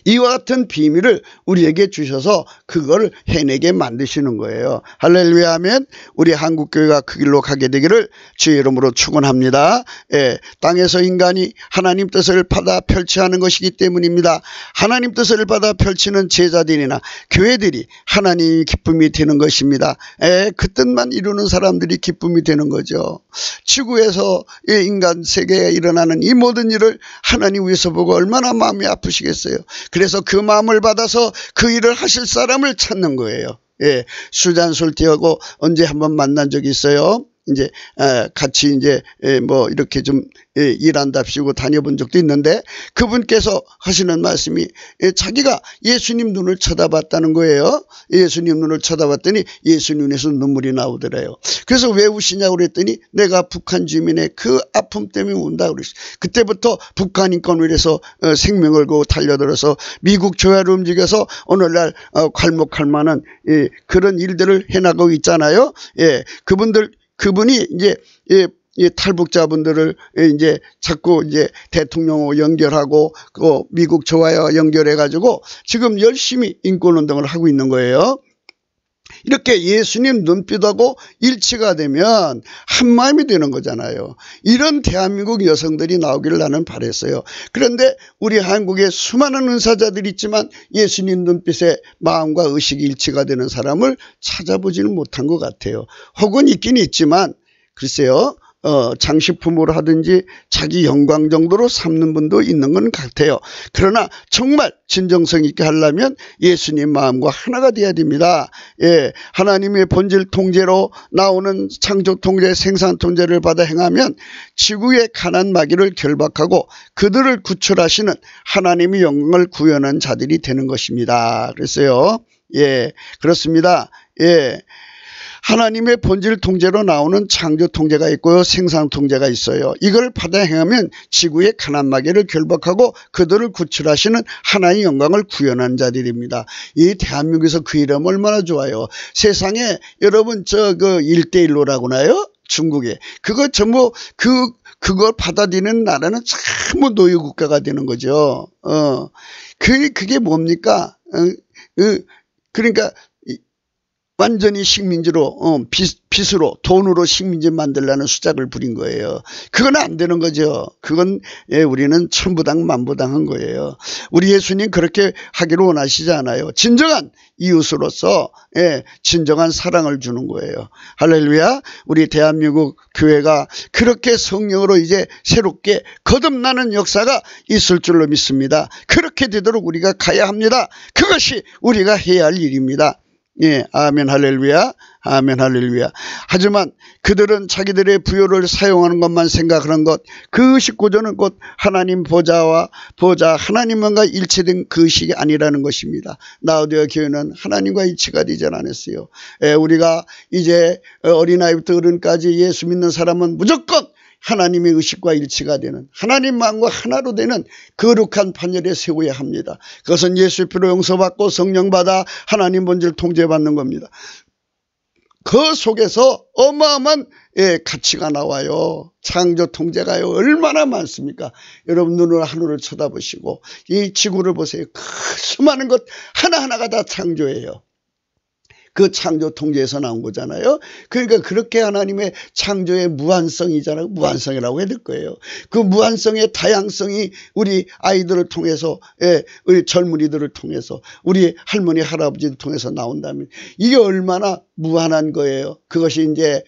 이와 같은 비밀을 우리에게 주셔서 그걸 해내게 만드시는 거예요. 할렐루야 하면 우리 한국교회가 그 길로 가게 되기를 주의 이름으로 축원합니다. 예, 땅에서 인간이 하나님 뜻을 받아 펼쳐하는 것이기 때문입니다. 하나님 뜻을 받아 펼치는 제자들이나 교회들이 하나님이 기쁨이 되는 것입니다. 예, 그 뜻만 이루는 사람들이 기쁨이 되는 거죠. 지구에서 인간 세계에 일어나는 이 모든 일을 하나님 위해서 보고 얼마나 마음이 아프시겠어요. 그래서 그 마음을 받아서 그 일을 하실 사람을 찾는 거예요. 예, 수잔솔티하고 언제 한번 만난 적이 있어요. 이제 같이 이제 뭐 이렇게 좀 일한답시고 다녀본 적도 있는데 그분께서 하시는 말씀이 자기가 예수님 눈을 쳐다봤다는 거예요. 예수님 눈을 쳐다봤더니 예수님 눈에서 눈물이 나오더래요. 그래서 왜 우시냐고 그랬더니 내가 북한 주민의 그 아픔 때문에 운다고 그랬어요. 그때부터 북한 인권을 위해서 생명을 걸고 달려들어서 미국 조야를 움직여서 오늘날 괄목할 만한 그런 일들을 해나가고 있잖아요. 예, 그분이 이제 탈북자분들을 이제 자꾸 이제 대통령하고 연결하고 그 미국 조화와 연결해 가지고 지금 열심히 인권운동을 하고 있는 거예요. 이렇게 예수님 눈빛하고 일치가 되면 한마음이 되는 거잖아요. 이런 대한민국 여성들이 나오기를 나는 바랬어요. 그런데 우리 한국에 수많은 은사자들이 있지만 예수님 눈빛에 마음과 의식이 일치가 되는 사람을 찾아보지는 못한 것 같아요. 혹은 있긴 있지만 글쎄요. 장식품으로 하든지 자기 영광 정도로 삼는 분도 있는 건 같아요. 그러나 정말 진정성 있게 하려면 예수님 마음과 하나가 돼야 됩니다. 예, 하나님의 본질 통제로 나오는 창조 통제, 생산 통제를 받아 행하면 지구의 가난 마귀를 결박하고 그들을 구출하시는 하나님의 영광을 구현한 자들이 되는 것입니다. 그랬어요. 예, 그렇습니다. 예. 하나님의 본질 통제로 나오는 창조 통제가 있고요. 생산 통제가 있어요. 이걸 받아 행하면 지구의 가난마귀를 결박하고 그들을 구출하시는 하나의 영광을 구현한 자들입니다. 이 대한민국에서 그 이름 얼마나 좋아요. 세상에 여러분 그 1대1로라고 나요? 중국에. 그거 전부 그걸 받아들이는 나라는 전부 노예국가가 되는 거죠. 그게 뭡니까? 그러니까 완전히 식민지로 빚으로 돈으로 식민지 만들려는 수작을 부린 거예요. 그건 안 되는 거죠. 그건 우리는 천부당 만부당한 거예요. 우리 예수님 그렇게 하기를 원하시지 않아요. 진정한 이웃으로서 진정한 사랑을 주는 거예요. 할렐루야. 우리 대한민국 교회가 그렇게 성령으로 이제 새롭게 거듭나는 역사가 있을 줄로 믿습니다. 그렇게 되도록 우리가 가야 합니다. 그것이 우리가 해야 할 일입니다. 예, 아멘 할렐루야. 아멘 할렐루야. 하지만 그들은 자기들의 부요를 사용하는 것만 생각하는 것, 그 19조는 곧 하나님 보좌 하나님과 일치된 그 의식이 아니라는 것입니다. 라오디아 교회는 하나님과 일치가 되지 않았어요. 우리가 이제 어린아이부터 어른까지 예수 믿는 사람은 무조건 하나님의 의식과 일치가 되는 하나님 마음과 하나로 되는 거룩한 판결에 세워야 합니다. 그것은 예수의 피로 용서받고 성령받아 하나님 본질 통제받는 겁니다. 그 속에서 어마어마한 가치가 나와요. 창조 통제가요 얼마나 많습니까? 여러분 눈으로 하늘을 쳐다보시고 이 지구를 보세요. 수많은 것 하나하나가 다 창조예요. 그 창조 통제에서 나온 거잖아요. 그러니까 그렇게 하나님의 창조의 무한성이잖아요. 무한성이라고 해야 될 거예요. 그 무한성의 다양성이 우리 아이들을 통해서 우리 젊은이들을 통해서 우리 할머니 할아버지를 통해서 나온다면 이게 얼마나 무한한 거예요. 그것이 이제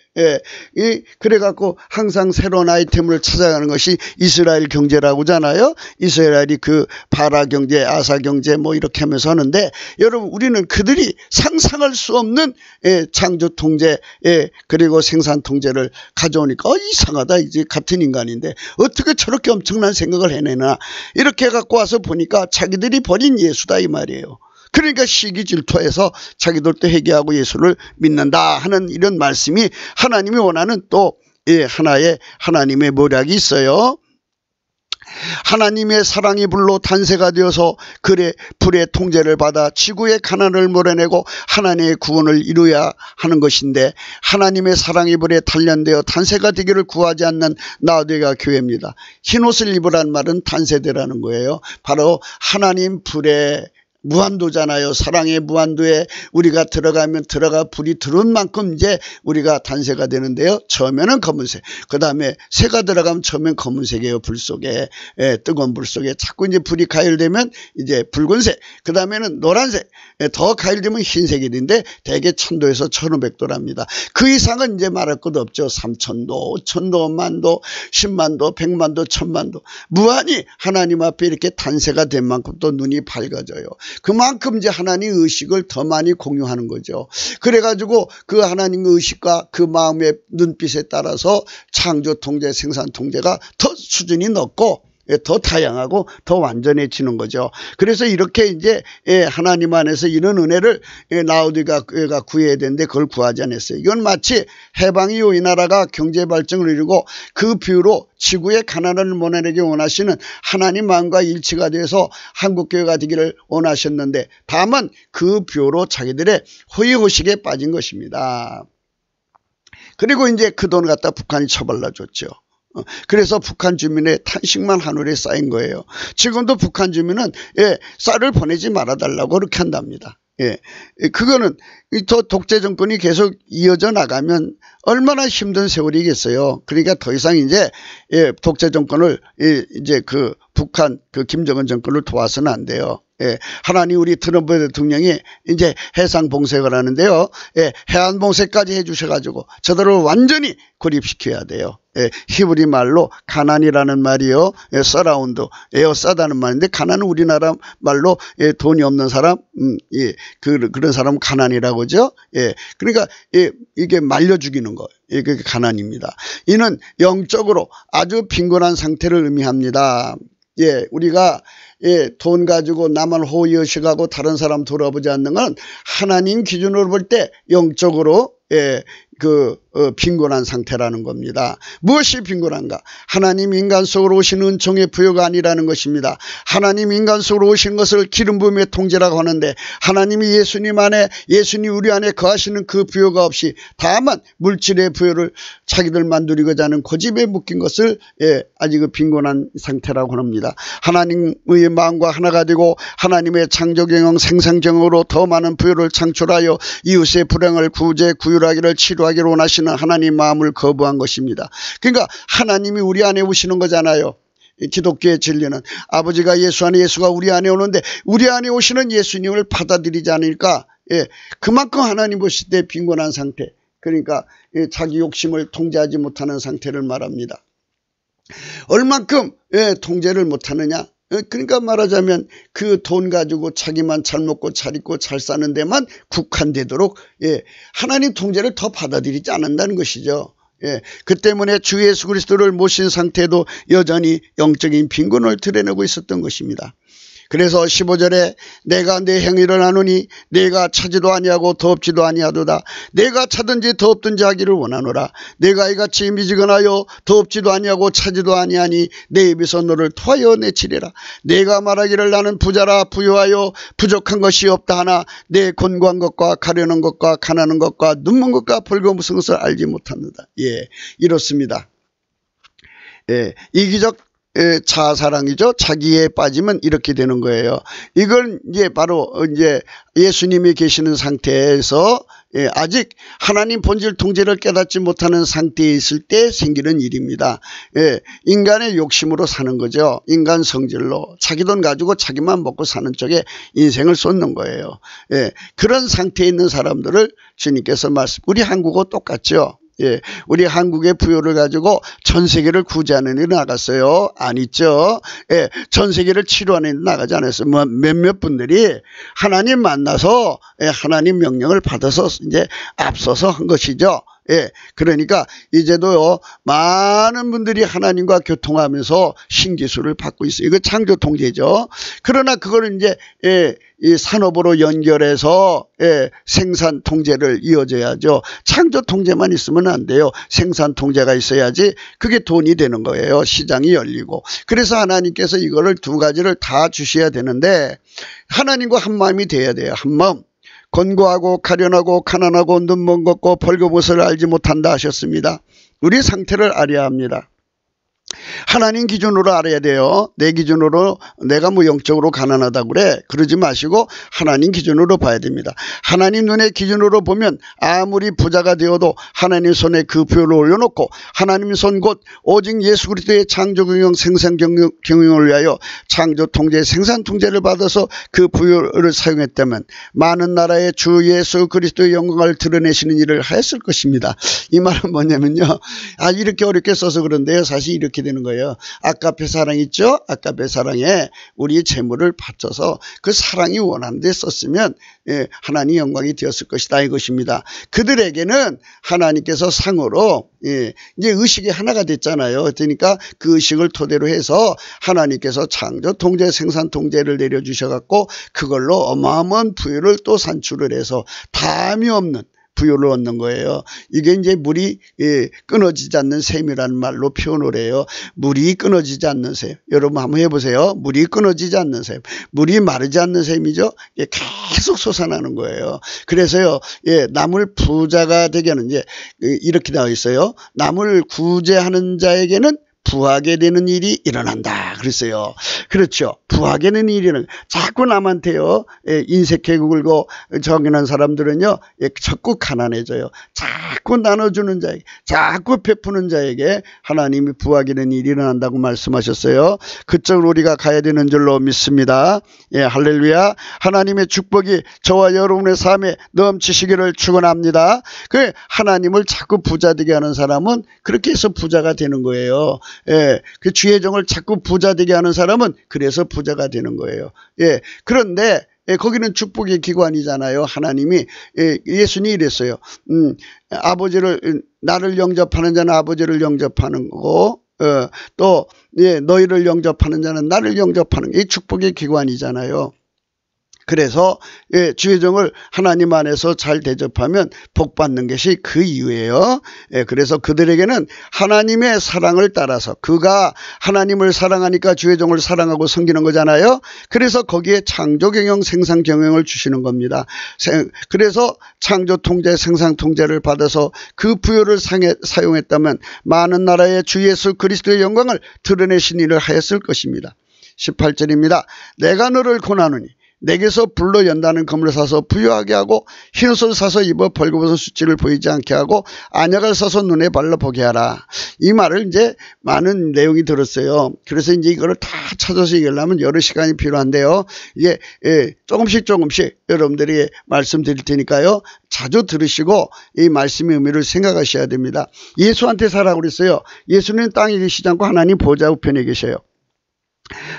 그래갖고 항상 새로운 아이템을 찾아가는 것이 이스라엘 경제라고 하잖아요. 이스라엘이 그 바라 경제, 아사 경제 뭐 이렇게 하면서 하는데 여러분 우리는 그들이 상상할 수 없는 창조 통제 그리고 생산 통제를 가져오니까 이상하다. 이제 같은 인간인데 어떻게 저렇게 엄청난 생각을 해내나 이렇게 갖고 와서 보니까 자기들이 버린 예수다 이 말이에요. 그러니까 시기 질투해서 자기들도 회개하고 예수를 믿는다 하는 이런 말씀이 하나님이 원하는 또 하나의 하나님의 모략이 있어요. 하나님의 사랑이 불로 단세가 되어서 불의 통제를 받아 지구의 가난을 몰아내고 하나님의 구원을 이루어야 하는 것인데 하나님의 사랑이 불에 단련되어 단세가 되기를 구하지 않는 라오디게아 교회입니다. 흰옷을 입으란 말은 단세되라는 거예요. 바로 하나님 불에 무한도잖아요. 사랑의 무한도에 우리가 들어가면 불이 들어온 만큼 이제 우리가 단세가 되는데요. 처음에는 검은색, 그 다음에 새가 들어가면 처음엔 검은색이에요. 불 속에 뜨거운 불 속에 자꾸 이제 불이 가열되면 이제 붉은색, 그 다음에는 노란색, 더 가열되면 흰색이 되는데 대개 1000도에서 1500도랍니다. 그 이상은 이제 말할 것 없죠. 3000도, 5000도, 만도, 10만도, 100만도, 1000만도 무한히 하나님 앞에 이렇게 단세가 된 만큼 또 눈이 밝아져요. 그만큼 이제 하나님의 의식을 더 많이 공유하는 거죠. 그래가지고 그 하나님의 의식과 그 마음의 눈빛에 따라서 창조 통제, 생산 통제가 더 수준이 높고 더 다양하고 더 완전해지는 거죠. 그래서 이렇게 이제 하나님 안에서 이런 은혜를 라오디게아가 구해야 되는데 그걸 구하지 않았어요. 이건 마치 해방이 이 나라가 경제 발전을 이루고 그 비유로 지구의 가난을 몰아내기 원하시는 하나님 마음과 일치가 돼서 한국교회가 되기를 원하셨는데 다만 그 비유로 자기들의 호의호식에 빠진 것입니다. 그리고 이제 그 돈을 갖다 북한이 처발라 줬죠. 그래서 북한 주민의 탄식만 하늘에 쌓인 거예요. 지금도 북한 주민은 쌀을 보내지 말아달라고 그렇게 한답니다. 그거는 더 독재 정권이 계속 이어져 나가면 얼마나 힘든 세월이겠어요. 그러니까 더 이상 이제 독재 정권을 이제 그 북한 그 김정은 정권을 도와서는 안 돼요. 하나님 우리 트럼프 대통령이 이제 해상 봉쇄를 하는데요. 해안 봉쇄까지 해주셔가지고 저들을 완전히 고립시켜야 돼요. 히브리 말로 가난이라는 말이요. 서라운드, 에어싸다는 말인데 가난은 우리나라 말로 돈이 없는 사람, 그런 사람은 가난이라고 하죠. 그러니까 이게 말려 죽이는 거. 이게 가난입니다. 이는 영적으로 아주 빈곤한 상태를 의미합니다. 우리가 돈 가지고 나만 호의의식하고 다른 사람 돌아보지 않는 건 하나님 기준으로 볼 때 영적으로 빈곤한 상태라는 겁니다. 무엇이 빈곤한가? 하나님 인간 속으로 오신 은총의 부여가 아니라는 것입니다. 하나님 인간 속으로 오신 것을 기름 부음의 통제라고 하는데, 하나님이 예수님 우리 안에 거하시는 그 부여가 없이 다만 물질의 부여를 자기들만 누리고자 하는 고집에 묶인 것을 아직 빈곤한 상태라고 합니다. 하나님의 마음과 하나가 되고 하나님의 창조경영 생산경영으로 더 많은 부여를 창출하여 이웃의 불행을 구제 구휼하기를 치료하기를 원하시는 하나님 마음을 거부한 것입니다. 그러니까 하나님이 우리 안에 오시는 거잖아요. 기독교의 진리는 아버지가 예수 안에, 예수가 우리 안에 오는데 우리 안에 오시는 예수님을 받아들이지 않으니까 그만큼 하나님 보실 때 빈곤한 상태, 그러니까 자기 욕심을 통제하지 못하는 상태를 말합니다. 얼만큼 통제를 못하느냐? 그러니까 말하자면 그 돈 가지고 자기만 잘 먹고 잘 입고 잘 사는 데만 국한되도록 하나님 통제를 더 받아들이지 않는다는 것이죠. 그 때문에 주 예수 그리스도를 모신 상태도 여전히 영적인 빈곤을 드러내고 있었던 것입니다. 그래서 15절에 내가 내 행위를 하노니 내가 차지도 아니하고 더 없지도 아니하도다. 내가 차든지 더 없든지 하기를 원하노라. 내가 이같이 미지근하여 더 없지도 아니하고 차지도 아니하니 내 입에서 너를 토하여 내치리라. 내가 말하기를 나는 부자라 부유하여 부족한 것이 없다 하나 내 곤고한 것과 가려는 것과 가난한 것과 눈먼 것과 벌거벗은 것을 알지 못합니다. 이렇습니다. 이기적 자아사랑이죠. 자기에 빠지면 이렇게 되는 거예요. 이걸 바로 예수님이 계시는 상태에서 아직 하나님 본질 통제를 깨닫지 못하는 상태에 있을 때 생기는 일입니다. 인간의 욕심으로 사는 거죠. 인간 성질로 자기 돈 가지고 자기만 먹고 사는 쪽에 인생을 쏟는 거예요. 그런 상태에 있는 사람들을 주님께서 우리 한국과 똑같죠. 우리 한국의 부여를 가지고 전 세계를 구제하는 일이 나갔어요. 안 있죠. 전 세계를 치료하는 일이 나가지 않았어요. 몇몇 분들이 하나님 만나서 하나님 명령을 받아서 이제 앞서서 한 것이죠. 그러니까 이제도요 많은 분들이 하나님과 교통하면서 신기술을 받고 있어요. 이거 창조 통제죠. 그러나 그거는 이제 이 산업으로 연결해서 생산 통제를 이어져야죠. 창조 통제만 있으면 안 돼요. 생산 통제가 있어야지 그게 돈이 되는 거예요. 시장이 열리고. 그래서 하나님께서 이거를 두 가지를 다 주셔야 되는데 하나님과 한 마음이 돼야 돼요. 한 마음. 곤고하고 가련하고 가난하고 눈먼 것고 벌거벗을 알지 못한다 하셨습니다. 우리 상태를 알아야 합니다. 하나님 기준으로 알아야 돼요. 내 기준으로 내가 영적으로 가난하다고 그래. 그러지 마시고 하나님 기준으로 봐야 됩니다. 하나님 눈의 기준으로 보면 아무리 부자가 되어도 하나님 손에 그 부여를 올려놓고 하나님 손 곧 오직 예수 그리스도의 창조경영 생산경영을 위하여 창조 통제 생산 통제를 받아서 그 부여를 사용했다면 많은 나라의 주 예수 그리스도의 영광을 드러내시는 일을 하였을 것입니다. 이 말은 뭐냐면요. 이렇게 어렵게 써서 그런데요. 사실 이렇게 되는 거예요. 아까페 사랑 있죠? 아까페 사랑에 우리 재물을 바쳐서 그 사랑이 원하는 데 썼으면 하나님 영광이 되었을 것이다 이것입니다. 그들에게는 하나님께서 상으로 이제 의식이 하나가 됐잖아요. 그러니까 그 의식을 토대로 해서 하나님께서 창조 통제 생산 통제를 내려주셔갖고 그걸로 어마어마한 부유를 또 산출을 해서 담이 없는 부여를 얻는 거예요. 이게 이제 물이 끊어지지 않는 샘이라는 말로 표현을 해요. 물이 끊어지지 않는 샘. 여러분 한번 해보세요. 물이 끊어지지 않는 샘. 물이 마르지 않는 샘이죠. 계속 솟아나는 거예요. 그래서요, 남을 부자가 되게 하는 이렇게 나와 있어요. 남을 구제하는 자에게는 부하게 되는 일이 일어난다 그랬어요. 그렇죠. 부하게 되는 일은 자꾸 남한테요 인색해 굴고 정인한 사람들은요 자꾸 가난해져요. 자꾸 나눠주는 자에게 자꾸 베푸는 자에게 하나님이 부하게 되는 일이 일어난다고 말씀하셨어요. 그쪽으로 우리가 가야 되는 줄로 믿습니다. 할렐루야. 하나님의 축복이 저와 여러분의 삶에 넘치시기를 축원합니다. 그 하나님을 자꾸 부자 되게 하는 사람은 그렇게 해서 부자가 되는 거예요. 그 주의 종을 자꾸 부자 되게 하는 사람은 그래서 부자가 되는 거예요. 그런데 거기는 축복의 기관이잖아요. 하나님이 예수님이 이랬어요. 나를 영접하는 자는 아버지를 영접하는 거고 또 너희를 영접하는 자는 나를 영접하는 게 축복의 기관이잖아요. 그래서 주의 종을 하나님 안에서 잘 대접하면 복 받는 것이 그 이유예요. 그래서 그들에게는 하나님의 사랑을 따라서 그가 하나님을 사랑하니까 주의 종을 사랑하고 섬기는 거잖아요. 그래서 거기에 창조 경영, 생산 경영을 주시는 겁니다. 그래서 창조 통제, 생산 통제를 받아서 그 부여를 사용했다면 많은 나라의 주 예수 그리스도의 영광을 드러내신 일을 하였을 것입니다. 18절입니다. 내가 너를 권하노니 내게서 불로 연다는 금을 사서 부유하게 하고 흰옷을 사서 입어 벌거벗은 수치를 보이지 않게 하고 안약을 사서 눈에 발라 보게 하라. 이 말을 이제 많은 내용이 들었어요. 그래서 이제 이거를 다 찾아서 얘기하려면 여러 시간이 필요한데요. 이게 조금씩 여러분들이 말씀드릴 테니까요. 자주 들으시고 이 말씀의 의미를 생각하셔야 됩니다. 예수한테 사라고 그랬어요. 예수는 땅에 계시지 않고 하나님 보좌 우편에 계셔요.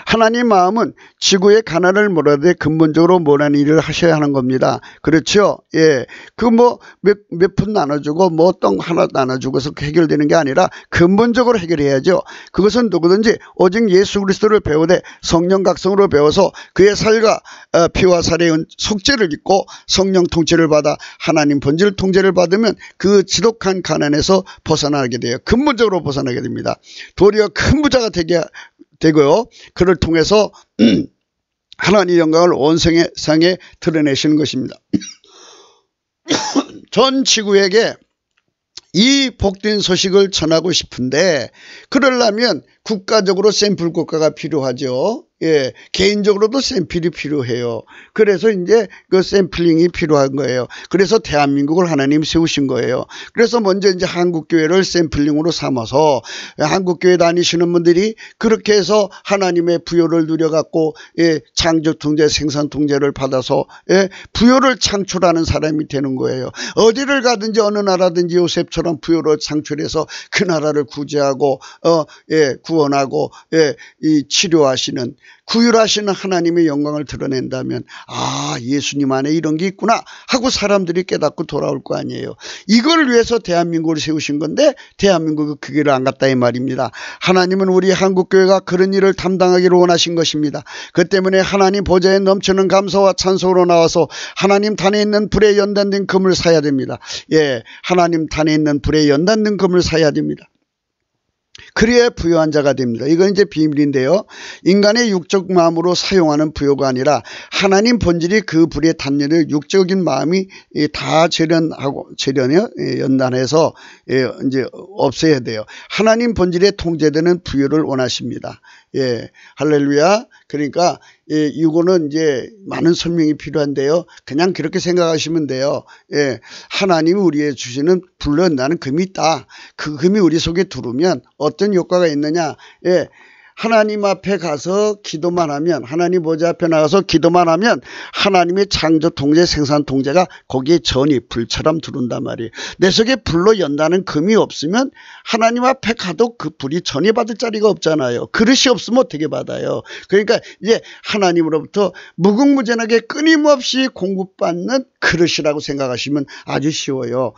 하나님 마음은 지구의 가난을 몰아내 근본적으로 몰아내는 일을 하셔야 하는 겁니다. 그렇죠? 그 몇 푼 나눠주고 떡 하나 나눠주고서 해결되는 게 아니라 근본적으로 해결해야죠. 그것은 누구든지 오직 예수 그리스도를 배우되 성령 각성으로 배워서 그의 살과 피와 살의 속죄를 입고 성령 통치를 받아 하나님 본질 통제를 받으면 그 지독한 가난에서 벗어나게 돼요. 근본적으로 벗어나게 됩니다. 도리어 큰 부자가 되고요. 그를 통해서 하나님의 영광을 온 세상에 드러내시는 것입니다. 전 지구에게 이 복된 소식을 전하고 싶은데 그러려면 국가적으로 샘플 국가가 필요하죠. 개인적으로도 샘플이 필요해요. 그래서 이제 그 샘플링이 필요한 거예요. 그래서 대한민국을 하나님 세우신 거예요. 그래서 먼저 이제 한국교회를 샘플링으로 삼아서 한국교회 다니시는 분들이 그렇게 해서 하나님의 부요를 누려갖고 창조 통제, 생산 통제를 받아서 부요를 창출하는 사람이 되는 거예요. 어디를 가든지 어느 나라든지 요셉처럼 부요를 창출해서 그 나라를 구제하고 구원하고 이 치료하시는 구휼하시는 하나님의 영광을 드러낸다면 예수님 안에 이런 게 있구나 하고 사람들이 깨닫고 돌아올 거 아니에요. 이걸 위해서 대한민국을 세우신 건데 대한민국이 그 길을 안 갔다 이 말입니다. 하나님은 우리 한국교회가 그런 일을 담당하기를 원하신 것입니다. 그 때문에 하나님 보좌에 넘치는 감사와 찬송으로 나와서 하나님 단에 있는 불에 연단된 금을 사야 됩니다. 하나님 단에 있는 불에 연단된 금을 사야 됩니다. 그래야 부유한 자가 됩니다. 이건 이제 비밀인데요. 인간의 육적 마음으로 사용하는 부요가 아니라 하나님 본질이 그 불에 닿는 육적인 마음이 다 연단해서 이제 없애야 돼요. 하나님 본질에 통제되는 부요를 원하십니다. 할렐루야. 그러니까 이거는 이제 많은 설명이 필요한데요. 그냥 그렇게 생각하시면 돼요. 하나님이 우리에 주시는 불러낸다는 금이 있다. 그 금이 우리 속에 들어오면 어떤 효과가 있느냐. 하나님 앞에 가서 기도만 하면 하나님 보좌 앞에 나가서 기도만 하면 하나님의 창조 통제, 생산 통제가 거기에 전이 불처럼 들어온단 말이에요. 내 속에 불로 연다는 금이 없으면 하나님 앞에 가도 그 불이 전이 받을 자리가 없잖아요. 그릇이 없으면 어떻게 받아요. 그러니까 이제 하나님으로부터 무궁무진하게 끊임없이 공급받는 그릇이라고 생각하시면 아주 쉬워요.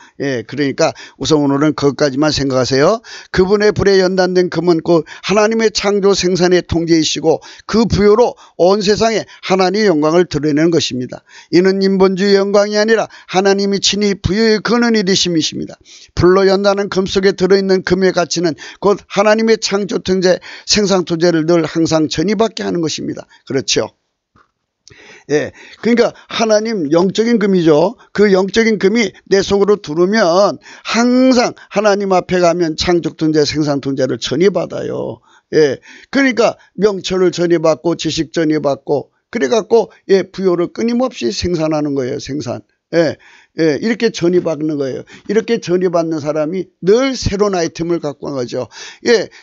그러니까 우선 오늘은 그것까지만 생각하세요. 그분의 불에 연단된 금은 곧 하나님의 창조 생산의 통제이시고 그 부요로 온 세상에 하나님의 영광을 드러내는 것입니다. 이는 인본주의 영광이 아니라 하나님이 친히 부요의 근원이 되심이십니다. 불로 연다는 금 속에 들어있는 금의 가치는 곧 하나님의 창조 통제 생산 통제를 늘 항상 전이받게 하는 것입니다. 그렇죠. 그러니까 하나님 영적인 금이죠. 그 영적인 금이 내 속으로 들어오면 항상 하나님 앞에 가면 창조 통제 생산 통제를 전이받아요. 그러니까 명철을 전이받고 지식 전이받고 그래갖고 부요를 끊임없이 생산하는 거예요. 생산. 이렇게 전이받는 거예요. 이렇게 전이받는 사람이 늘 새로운 아이템을 갖고 온 거죠.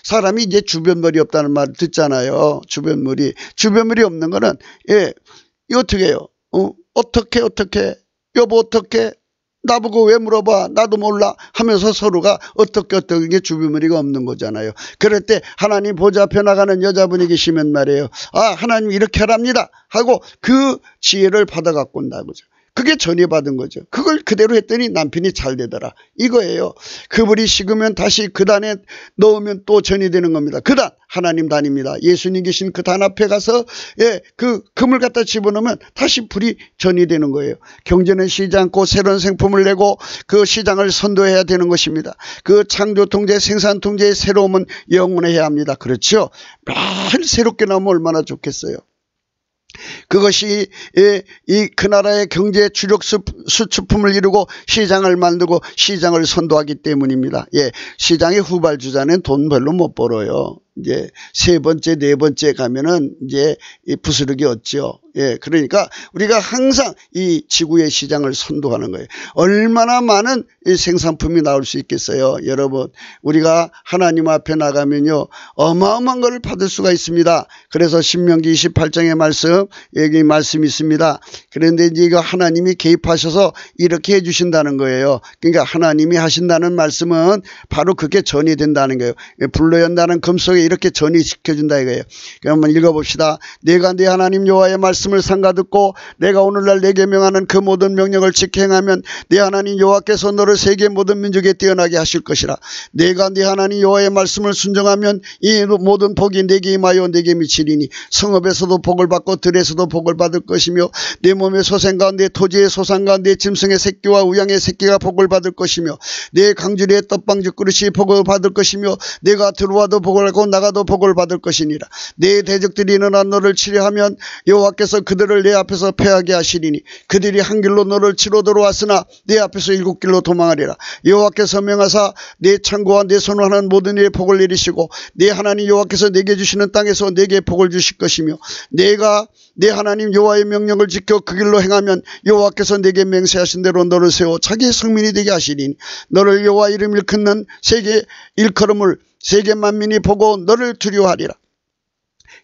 사람이 이제 주변물이 없다는 말을 듣잖아요. 주변물이 없는 거는 어떻게 해요? 어떻게 여보 어떻게 나보고 왜 물어봐 나도 몰라 하면서 서로가 어떻게 게 주변무리가 없는 거잖아요. 그럴 때 하나님 보좌 앞에 나가는 여자분이 계시면 말이에요. 하나님 이렇게 하랍니다 하고 그 지혜를 받아 갖고 온다고죠. 그게 전해받은 거죠. 그걸 그대로 했더니 남편이 잘 되더라. 이거예요. 그불이 식으면 다시 그 단에 넣으면 또 전이 되는 겁니다. 그 단, 하나님 단입니다. 예수님 계신 그 단 앞에 가서 그 금을 갖다 집어넣으면 다시 불이 전이 되는 거예요. 경제는 쉬지 않고 새로운 생품을 내고 그 시장을 선도해야 되는 것입니다. 그 창조 통제, 생산 통제의 새로움은 영원해야 합니다. 그렇죠? 매일 새롭게 나오면 얼마나 좋겠어요. 그것이 그 나라의 경제 주력 수출품을 이루고 시장을 만들고 시장을 선도하기 때문입니다. 시장의 후발주자는 돈 별로 못 벌어요. 이제 세 번째, 네 번째 가면은 이제 부스러기 없죠. 그러니까 우리가 항상 이 지구의 시장을 선도하는 거예요. 얼마나 많은 생산품이 나올 수 있겠어요. 여러분, 우리가 하나님 앞에 나가면요, 어마어마한 걸 받을 수가 있습니다. 그래서 신명기 28장의 말씀, 여기 말씀이 있습니다. 그런데 이제 이거 하나님이 개입하셔서 이렇게 해주신다는 거예요. 그러니까 하나님이 하신다는 말씀은 바로 그게 전이 된다는 거예요. 불로 연다는 금속에 이렇게 전이시켜준다 이거예요. 그러면 읽어봅시다. 내가 네 하나님 여호와의 말씀을 삼가듣고 내가 오늘날 내게 명하는 그 모든 명령을 지켜 행하면 네 하나님 여호와께서 너를 세계 모든 민족에 뛰어나게 하실 것이라. 내가 네 하나님 여호와의 말씀을 순종하면 이 모든 복이 내게 임하여 내게 미치리니 성읍에서도 복을 받고 들에서도 복을 받을 것이며 내 몸의 소생 가운데 토지의 소산 가운데 짐승의 새끼와 우양의 새끼가 복을 받을 것이며 내 강주리의 떡방죽 그릇이 복을 받을 것이며 내가 들어와도 복을 하고 나가도 복을 받을 것이니라. 내 대적들이 일어나 너를 치려하면 여호와께서 그들을 내 앞에서 패하게 하시리니 그들이 한 길로 너를 치러 들어왔으나 내 앞에서 일곱 길로 도망하리라. 여호와께서 명하사 내 창고와 내 손을 하는 모든 일에 복을 내리시고 내 하나님 여호와께서 내게 주시는 땅에서 내게 복을 주실 것이며 내가 내 하나님 여호와의 명령을 지켜 그 길로 행하면 여호와께서 내게 맹세하신 대로 너를 세워 자기의 성민이 되게 하시리니 너를 여호와 이름 일컫는 세계 일컬음을 세계 만민이 보고 너를 두려워하리라.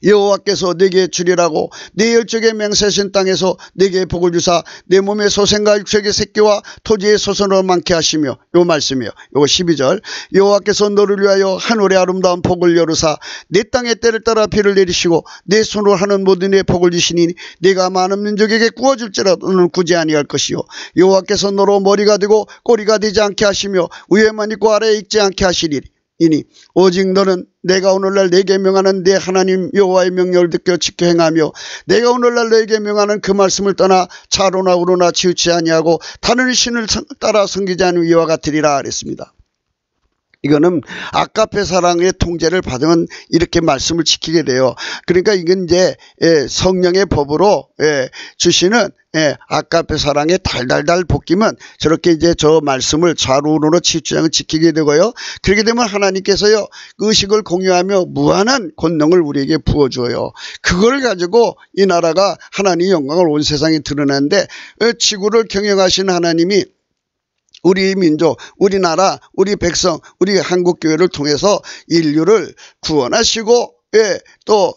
여호와께서 내게 주리라고 내 열적에 맹세하신 땅에서 내게 복을 주사 내 몸의 소생과 육색의 새끼와 토지의 소선으로 많게 하시며, 요 말씀이요. 요거 12절. 여호와께서 너를 위하여 하늘의 아름다운 복을 열으사 내 땅의 때를 따라 비를 내리시고 내 손으로 하는 모든 일에 복을 주시니 내가 많은 민족에게 구워줄지라도 너는 구제 아니할 것이요. 여호와께서 너로 머리가 되고 꼬리가 되지 않게 하시며 위에만 있고 아래에 있지 않게 하시리니 오직 너는 내가 오늘날 내게 명하는 내 하나님 여호와의 명령을 듣고 지켜 행하며 내가 오늘날 내게 명하는 그 말씀을 떠나 차로나 우로나 치우치 아니하고 다른 신을 따라 섬기지 않은 이와 같으리라 그랬습니다. 이거는 아가페 사랑의 통제를 받으면 이렇게 말씀을 지키게 돼요. 그러니까 이건 이제 성령의 법으로 주시는 아가페 사랑의 달달달 볶이면 저렇게 이제 저 말씀을 좌우로 치우치지 지키게 되고요. 그렇게 되면 하나님께서요 의식을 공유하며 무한한 권능을 우리에게 부어줘요. 그걸 가지고 이 나라가 하나님의 영광을 온 세상에 드러내는데 지구를 경영하시는 하나님이 우리 민족, 우리나라, 우리 백성, 우리 한국교회를 통해서 인류를 구원하시고 또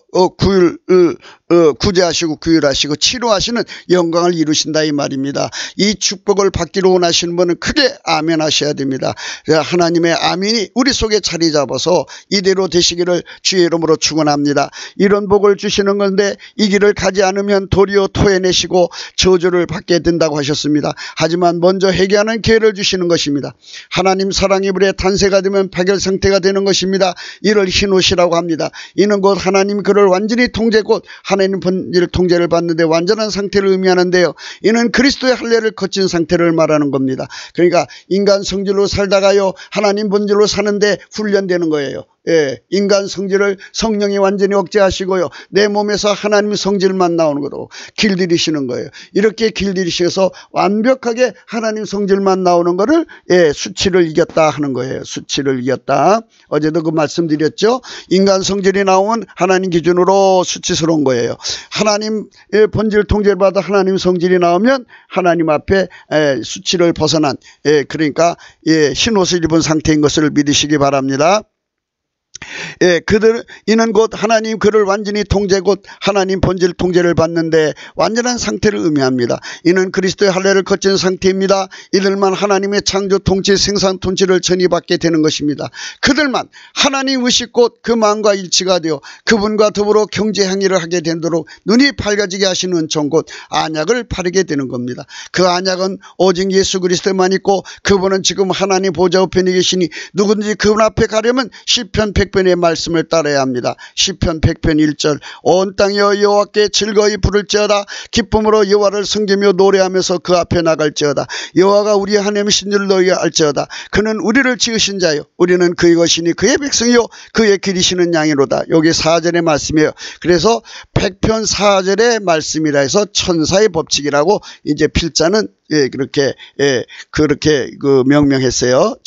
구제하시고 구휼하시고 치료하시는 영광을 이루신다 이 말입니다. 이 축복을 받기로 원하시는 분은 크게 아멘 하셔야 됩니다. 하나님의 아멘이 우리 속에 자리 잡아서 이대로 되시기를 주의 이름으로 축원합니다. 이런 복을 주시는 건데 이 길을 가지 않으면 도리어 토해내시고 저주를 받게 된다고 하셨습니다. 하지만 먼저 회개하는 기회를 주시는 것입니다. 하나님 사랑의 불에 탄세가 되면 파결 상태가 되는 것입니다. 이를 흰옷이라고 합니다. 이는 곧 하나님 그를 완전히 통제 곧 하나님 본질 통제를 받는데 완전한 상태를 의미하는데요. 이는 그리스도의 할례를 거친 상태를 말하는 겁니다. 그러니까 인간 성질로 살다가요 하나님 본질로 사는데 훈련되는 거예요. 인간 성질을 성령이 완전히 억제하시고요. 내 몸에서 하나님 성질만 나오는 거로 길들이시는 거예요. 이렇게 길들이셔서 완벽하게 하나님 성질만 나오는 거를 수치를 이겼다 하는 거예요. 수치를 이겼다. 어제도 그 말씀드렸죠. 인간 성질이 나오면 하나님 기준으로 수치스러운 거예요. 하나님의 본질 통제를 받아 하나님 성질이 나오면 하나님 앞에 수치를 벗어난 그러니까 흰옷을 입은 상태인 것을 믿으시기 바랍니다. 예, 이는 곧 하나님 그를 완전히 통제 곧 하나님 본질 통제를 받는데 완전한 상태를 의미합니다. 이는 그리스도의 할례를 거친 상태입니다. 이들만 하나님의 창조 통치 생산 통치를 전이받게 되는 것입니다. 그들만 하나님 의식 곧 그 마음과 일치가 되어 그분과 더불어 경제 행위를 하게 되도록 눈이 밝아지게 하시는 은총 곧 안약을 바르게 되는 겁니다. 그 안약은 오직 예수 그리스도에만 있고 그분은 지금 하나님 보좌 우편에 계시니 누구든지 그분 앞에 가려면 시편 100편의 말씀을 따라야 합니다. 시편 100편 1절 온 땅이여 여호와께 즐거이 부를지어다 기쁨으로 여호와를 섬기며 노래하면서 그 앞에 나갈지어다. 여호와가 우리 하나님이신 줄 너희 알지어다. 그는 우리를 지으신 자요 우리는 그의 것이니 그의 백성이요 그의 기르시는 양이로다. 여기 4절의 말씀이에요. 그래서 100편 4절의 말씀이라 해서 천사의 법칙이라고 이제 필자는 그렇게 그 명명했어요.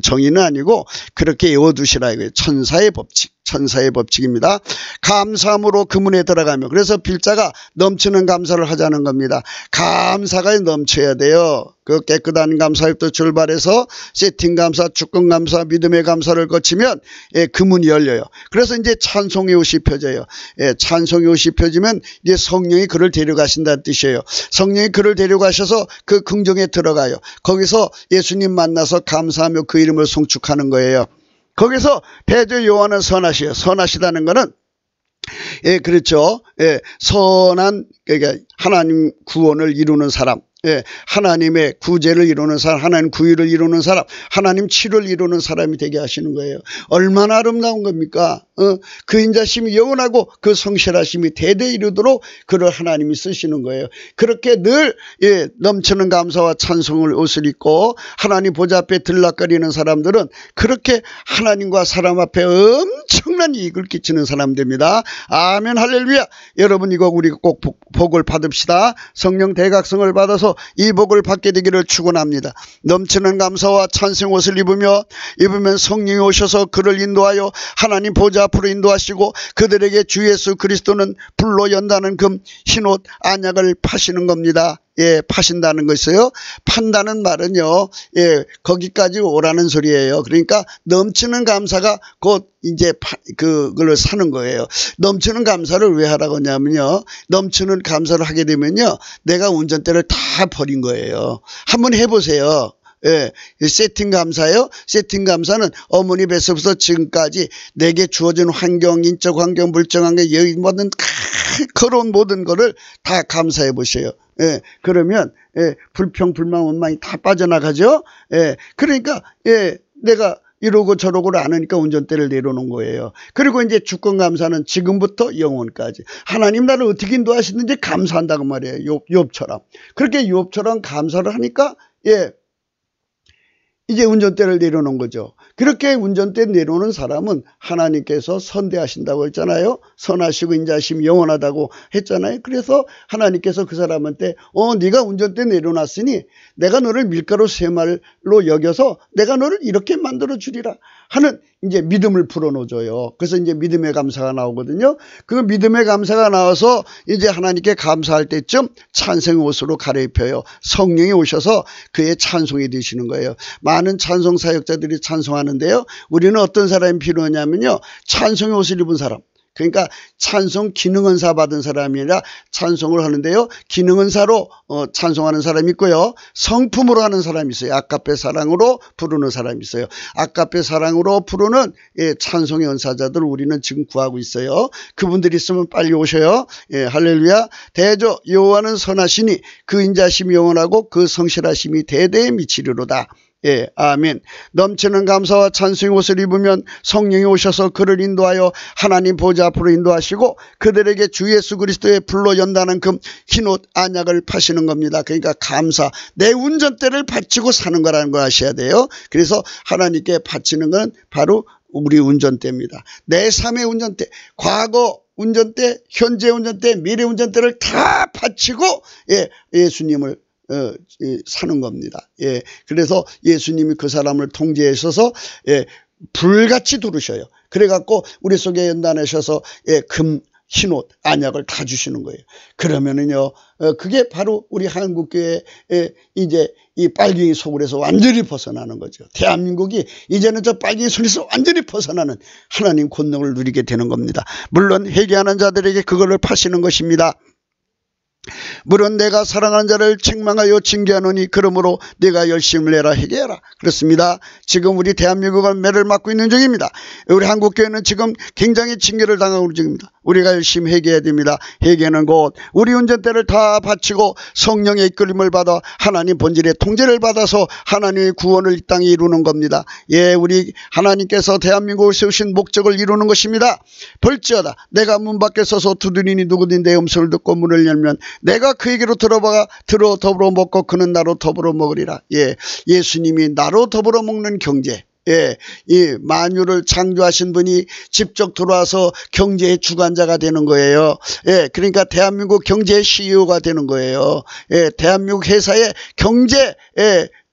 정의는 아니고 그렇게 외워두시라 이거예요. 천사의 법칙입니다. 감사함으로 그 문에 들어가며 그래서 필자가 넘치는 감사를 하자는 겁니다. 감사가 넘쳐야 돼요. 그 깨끗한 감사부터 출발해서 세팅 감사, 주권 감사, 믿음의 감사를 거치면 그 문이 열려요. 그래서 이제 찬송의 옷이 펴져요. 찬송의 옷이 펴지면 이제 성령이 그를 데려가신다는 뜻이에요. 성령이 그를 데려가셔서 그 긍정에 들어가요. 거기서 예수님 만나서 감사하며 그 이름을 송축하는 거예요. 거기서 대저 요한은 선하시요. 선하시다는 거는 그렇죠. 선한 그러니까 하나님 구원을 이루는 사람. 하나님의 구제를 이루는 사람, 하나님 구유를 이루는 사람, 하나님 치료를 이루는 사람이 되게 하시는 거예요. 얼마나 아름다운 겁니까? 그 인자심이 영원하고 그 성실하심이 대대 이루도록 그를 하나님이 쓰시는 거예요. 그렇게 늘 넘치는 감사와 찬송을 옷을 입고 하나님 보좌 앞에 들락거리는 사람들은 그렇게 하나님과 사람 앞에 엄청난 이익을 끼치는 사람 됩니다. 아멘 할렐루야. 여러분 이거 우리 꼭 복을 받읍시다. 성령 대각성을 받아서 이 복을 받게 되기를 축원합니다. 넘치는 감사와 찬송 옷을 입으면 성령이 오셔서 그를 인도하여 하나님 보좌 앞으로 인도하시고 그들에게 주 예수 그리스도는 불로 연다는 금 흰옷 안약을 파시는 겁니다. 파신다는 것이요. 판다는 말은요, 거기까지 오라는 소리예요. 그러니까 넘치는 감사가 곧 이제 그걸 사는 거예요. 넘치는 감사를 왜 하라고 하냐면요. 넘치는 감사를 하게 되면요. 내가 운전대를 다 버린 거예요. 한번 해보세요. 세팅 감사요. 세팅 감사는 어머니 뱃속에서 지금까지 내게 주어진 환경, 인적 환경, 물적 환경, 여기 모든 걸어온 모든 거를 다 감사해 보세요. 그러면 불평, 불만, 원망이 다 빠져나가죠. 그러니까 내가 이러고 저러고를 안 하니까 운전대를 내려놓은 거예요. 그리고 이제 주권 감사는 지금부터 영원까지 하나님 나를 어떻게 인도하시는지 감사한다고 말이에요. 욥처럼. 그렇게 욥처럼 감사를 하니까 이제 운전대를 내려놓은 거죠. 그렇게 운전대 내려오는 사람은 하나님께서 선대하신다고 했잖아요. 선하시고 인자하심 영원하다고 했잖아요. 그래서 하나님께서 그 사람한테 네가 운전대 내려놨으니 내가 너를 밀가루 쇠말로 여겨서 내가 너를 이렇게 만들어 주리라 하는 이제 믿음을 불어넣어줘요. 그래서 이제 믿음의 감사가 나오거든요. 그 믿음의 감사가 나와서 이제 하나님께 감사할 때쯤 찬송의 옷으로 갈아입혀요. 성령이 오셔서 그의 찬송이 되시는 거예요. 많은 찬송 사역자들이 찬송하는데요. 우리는 어떤 사람이 필요하냐면요. 찬송의 옷을 입은 사람. 그러니까 찬송 기능은사 받은 사람이 아니라 찬송을 하는데요. 기능은사로 찬송하는 사람이 있고요. 성품으로 하는 사람이 있어요. 아까페 사랑으로 부르는 사람이 있어요. 아까페 사랑으로 부르는 찬송의 은사자들 우리는 지금 구하고 있어요. 그분들이 있으면 빨리 오셔요. 할렐루야. 대저 여호와는 선하시니 그 인자심이 영원하고 그 성실하심이 대대에 미치리로다. 아멘. 넘치는 감사와 찬송의 옷을 입으면 성령이 오셔서 그를 인도하여 하나님 보좌 앞으로 인도하시고 그들에게 주 예수 그리스도의 불로 연다는 금 흰옷 안약을 파시는 겁니다. 그러니까 감사, 내 운전대를 바치고 사는 거라는 걸 아셔야 돼요. 그래서 하나님께 바치는 건 바로 우리 운전대입니다. 내 삶의 운전대, 과거 운전대, 현재 운전대, 미래 운전대를 다 바치고 예수님을 사는 겁니다. 그래서 예수님이 그 사람을 통제하셔서 불같이 두르셔요. 그래갖고 우리 속에 연단하셔서 흰옷, 안약을 다 주시는 거예요. 그러면은요, 그게 바로 우리 한국교회의 이제 이 빨갱이 소굴에서 완전히 벗어나는 거죠. 대한민국이 이제는 저 빨갱이 손에서 완전히 벗어나는 하나님 권능을 누리게 되는 겁니다. 물론 회개하는 자들에게 그걸로 파시는 것입니다. 물론 내가 사랑하는 자를 책망하여 징계하노니 그러므로 내가 열심을 내라 회개하라. 그렇습니다. 지금 우리 대한민국은 매를 맞고 있는 중입니다. 우리 한국교회는 지금 굉장히 징계를 당하고 있는 중입니다. 우리가 열심히 회개해야 됩니다. 회개는 곧 우리 운전대를 다 바치고 성령의 이끌림을 받아 하나님 본질의 통제를 받아서 하나님의 구원을 이 땅에 이루는 겁니다. 예, 우리 하나님께서 대한민국을 세우신 목적을 이루는 것입니다. 볼지어다 내가 문 밖에 서서 두드리니 누구든지 내 음성을 듣고 문을 열면 내가 그에게로 들어가 더불어 먹고 그는 나로 더불어 먹으리라. 예, 예수님이 나로 더불어 먹는 경제. 예, 이 만유를 창조하신 분이 직접 들어와서 경제의 주관자가 되는 거예요. 예, 그러니까 대한민국 경제의 CEO가 되는 거예요. 예, 대한민국 회사의 경제,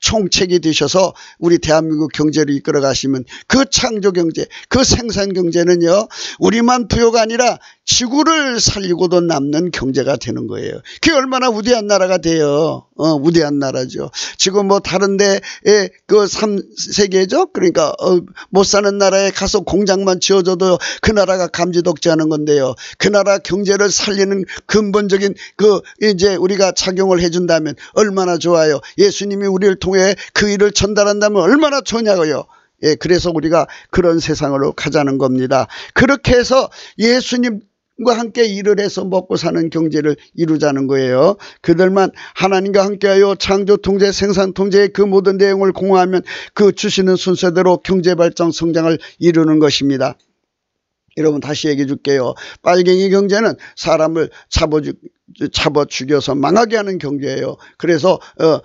총책이 되셔서 우리 대한민국 경제를 이끌어 가시면 그 창조 경제, 그 생산 경제는요, 우리만 부여가 아니라 지구를 살리고도 남는 경제가 되는 거예요. 그게 얼마나 위대한 나라가 돼요. 위대한 나라죠. 지금 뭐 다른데 그 3세계죠. 그러니까 못 사는 나라에 가서 공장만 지어줘도 그 나라가 감지독재하는 건데요. 그 나라 경제를 살리는 근본적인 그 이제 우리가 작용을 해준다면 얼마나 좋아요. 예수님이 우리를 통해 그 일을 전달한다면 얼마나 좋냐고요. 예, 그래서 우리가 그런 세상으로 가자는 겁니다. 그렇게 해서 예수님과 함께 일을 해서 먹고 사는 경제를 이루자는 거예요. 그들만 하나님과 함께하여 창조 통제, 생산 통제의 그 모든 내용을 공유하면 그 주시는 순서대로 경제 발전, 성장을 이루는 것입니다. 여러분 다시 얘기해 줄게요. 빨갱이 경제는 사람을 잡아 죽여서 망하게 하는 경제예요. 그래서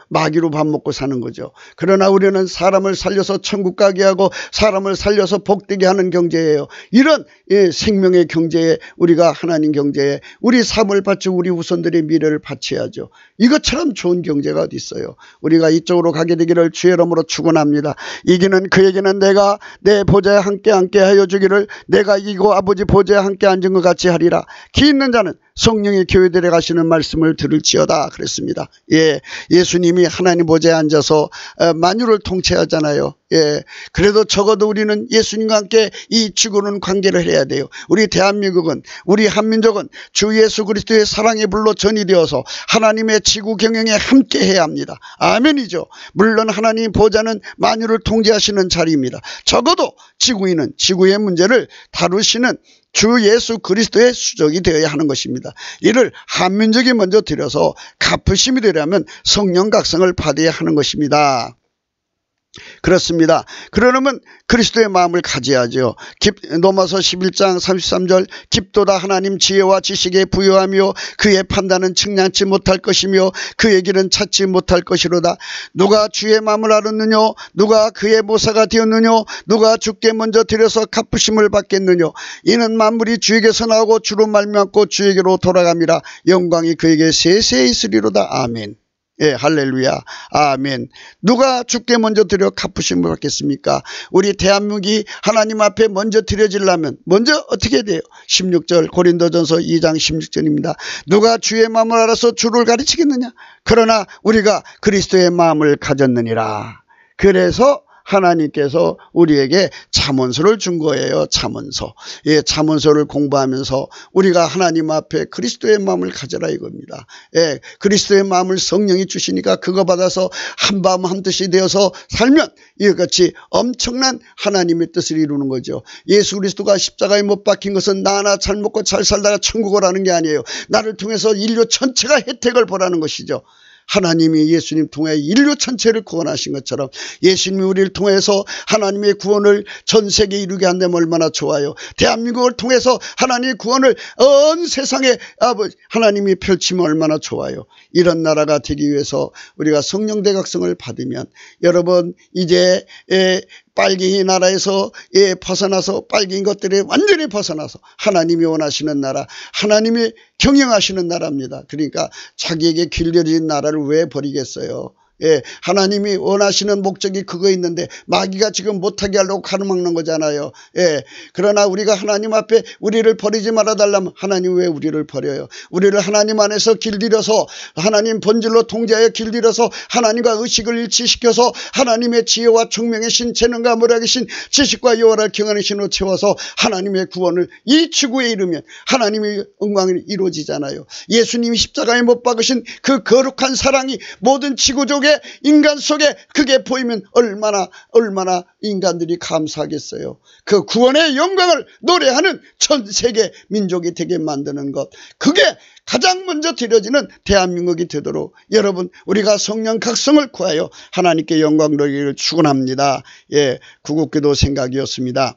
마귀로 밥 먹고 사는 거죠. 그러나 우리는 사람을 살려서 천국 가게 하고 사람을 살려서 복되게 하는 경제예요. 이런 생명의 경제에 우리가 하나님 경제에 우리 삶을 바치고 우리 후손들의 미래를 바쳐야죠. 이것처럼 좋은 경제가 어디 있어요. 우리가 이쪽으로 가게 되기를 주의 이름으로 축원합니다. 이기는 그에게는 내가 내 보좌에 함께 하여 주기를 내가 이기고 아버지 보좌에 함께 앉은 것 같이 하리라. 기 있는 자는 성령의 교회들에 가시는 말씀을 들을지어다 그랬습니다. 예, 예수님이 하나님 보좌에 앉아서 만유를 통치하잖아요. 예, 그래도 적어도 우리는 예수님과 함께 이 지구는 관계를 해야 돼요. 우리 대한민국은, 우리 한민족은 주 예수 그리스도의 사랑의 불로 전이되어서 하나님의 지구 경영에 함께 해야 합니다. 아멘이죠. 물론 하나님 보좌는 만유를 통제하시는 자리입니다. 적어도 지구인은 지구의 문제를 다루시는 주 예수 그리스도의 수족이 되어야 하는 것입니다. 이를 한민족이 먼저 들여서 갚으심이 되려면 성령 각성을 받아야 하는 것입니다. 그렇습니다. 그러려면 그리스도의 마음을 가져야죠. 로마서 11장 33절 깊도다 하나님 지혜와 지식에 부여하며 그의 판단은 측량치 못할 것이며 그의 길은 찾지 못할 것이로다. 누가 주의 마음을 알았느냐? 누가 그의 모사가 되었느냐? 누가 주께 먼저 드려서 갚으심을 받겠느냐? 이는 만물이 주에게서 나오고 주로 말미암고 주에게로 돌아감이라. 영광이 그에게 세세히 있으리로다. 아멘. 예, 할렐루야. 아멘. 누가 주께 먼저 드려 갚으심을 받겠습니까? 우리 대한민국이 하나님 앞에 먼저 드려지려면 먼저 어떻게 돼요? 16절 고린도전서 2장 16절입니다. 누가 주의 마음을 알아서 주를 가르치겠느냐? 그러나 우리가 그리스도의 마음을 가졌느니라. 그래서 하나님께서 우리에게 잠언서를 준 거예요. 잠언서. 예, 잠언서를 공부하면서 우리가 하나님 앞에 그리스도의 마음을 가져라 이겁니다. 예, 그리스도의 마음을 성령이 주시니까 그거 받아서 한마음 한뜻이 되어서 살면 이같이 엄청난 하나님의 뜻을 이루는 거죠. 예수 그리스도가 십자가에 못 박힌 것은 나 하나 잘 먹고 잘 살다가 천국을 하는 게 아니에요. 나를 통해서 인류 전체가 혜택을 보라는 것이죠. 하나님이 예수님 통해 인류 전체를 구원하신 것처럼 예수님이 우리를 통해서 하나님의 구원을 전 세계에 이루게 한다면 얼마나 좋아요. 대한민국을 통해서 하나님의 구원을 온 세상에 하나님이 펼치면 얼마나 좋아요. 이런 나라가 되기 위해서 우리가 성령 대각성을 받으면 여러분 이제 빨갱이 나라에서 벗어나서 빨갱이 것들에 완전히 벗어나서 하나님이 원하시는 나라, 하나님이 경영하시는 나라입니다. 그러니까 자기에게 길들여진 나라를 왜 버리겠어요? 예, 하나님이 원하시는 목적이 그거 있는데 마귀가 지금 못하게 하려고 가로막는 거잖아요. 예, 그러나 우리가 하나님 앞에 우리를 버리지 말아달라면 하나님 왜 우리를 버려요? 우리를 하나님 안에서 길들여서 하나님 본질로 통제하여 길들여서 하나님과 의식을 일치시켜서 하나님의 지혜와 총명의 신, 재능과 모략의 신, 지식과 여호와를 경외하는 신으로 채워서 하나님의 구원을 이 지구에 이르면 하나님의 영광이 이루어지잖아요. 예수님이 십자가에 못 박으신 그 거룩한 사랑이 모든 지구족의 인간 속에 그게 보이면 얼마나 인간들이 감사하겠어요. 그 구원의 영광을 노래하는 전 세계 민족이 되게 만드는 것, 그게 가장 먼저 드려지는 대한민국이 되도록 여러분 우리가 성령 각성을 구하여 하나님께 영광 돌리기를 축원합니다. 예, 구국기도 생각이었습니다.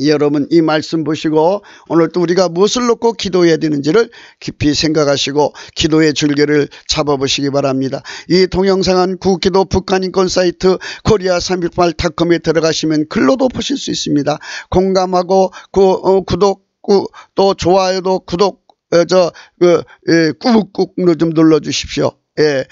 여러분 이 말씀 보시고 오늘 또 우리가 무엇을 놓고 기도해야 되는지를 깊이 생각하시고 기도의 줄기를 잡아보시기 바랍니다. 이 동영상은 구기도 북한인권 사이트 korea368.com에 들어가시면 글로도 보실 수 있습니다. 공감하고 구독 또 좋아요도 구독 꾹꾹 좀 눌러주십시오. 예,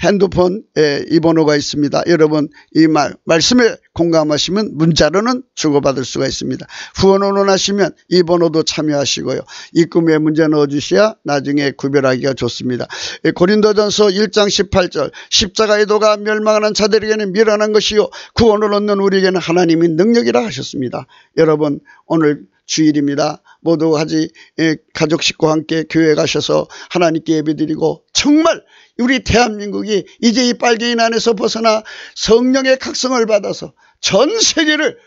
핸드폰 이 번호가 있습니다. 여러분 이 말씀에 공감하시면 문자로는 주고받을 수가 있습니다. 후원을 원하시면 이 번호도 참여하시고요. 입금에 문자 넣어주셔야 나중에 구별하기가 좋습니다. 고린도전서 1장 18절 십자가의 도가 멸망하는 자들에게는 미련한 것이요 구원을 얻는 우리에게는 하나님의 능력이라 하셨습니다. 여러분 오늘 주일입니다. 모두 가족 식구와 함께 교회 가셔서 하나님께 예배드리고 정말 우리 대한민국이 이제 이 빨갱이 난에서 벗어나 성령의 각성을 받아서 전 세계를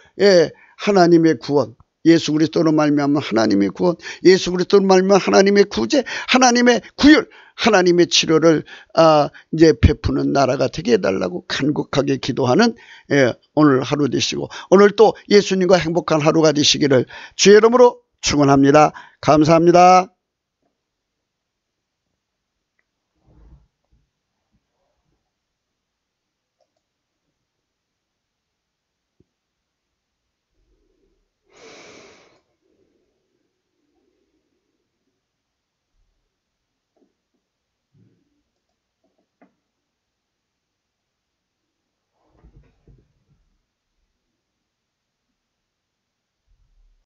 하나님의 구원, 예수 그리스도로 말미암아 하나님의 구원, 예수 그리스도로 말미암아 하나님의 구제, 하나님의 구휼, 하나님의 치료를 이제 베푸는 나라가 되게 해달라고 간곡하게 기도하는 오늘 하루 되시고 오늘 또 예수님과 행복한 하루가 되시기를 주의 이름으로 축원합니다. 감사합니다.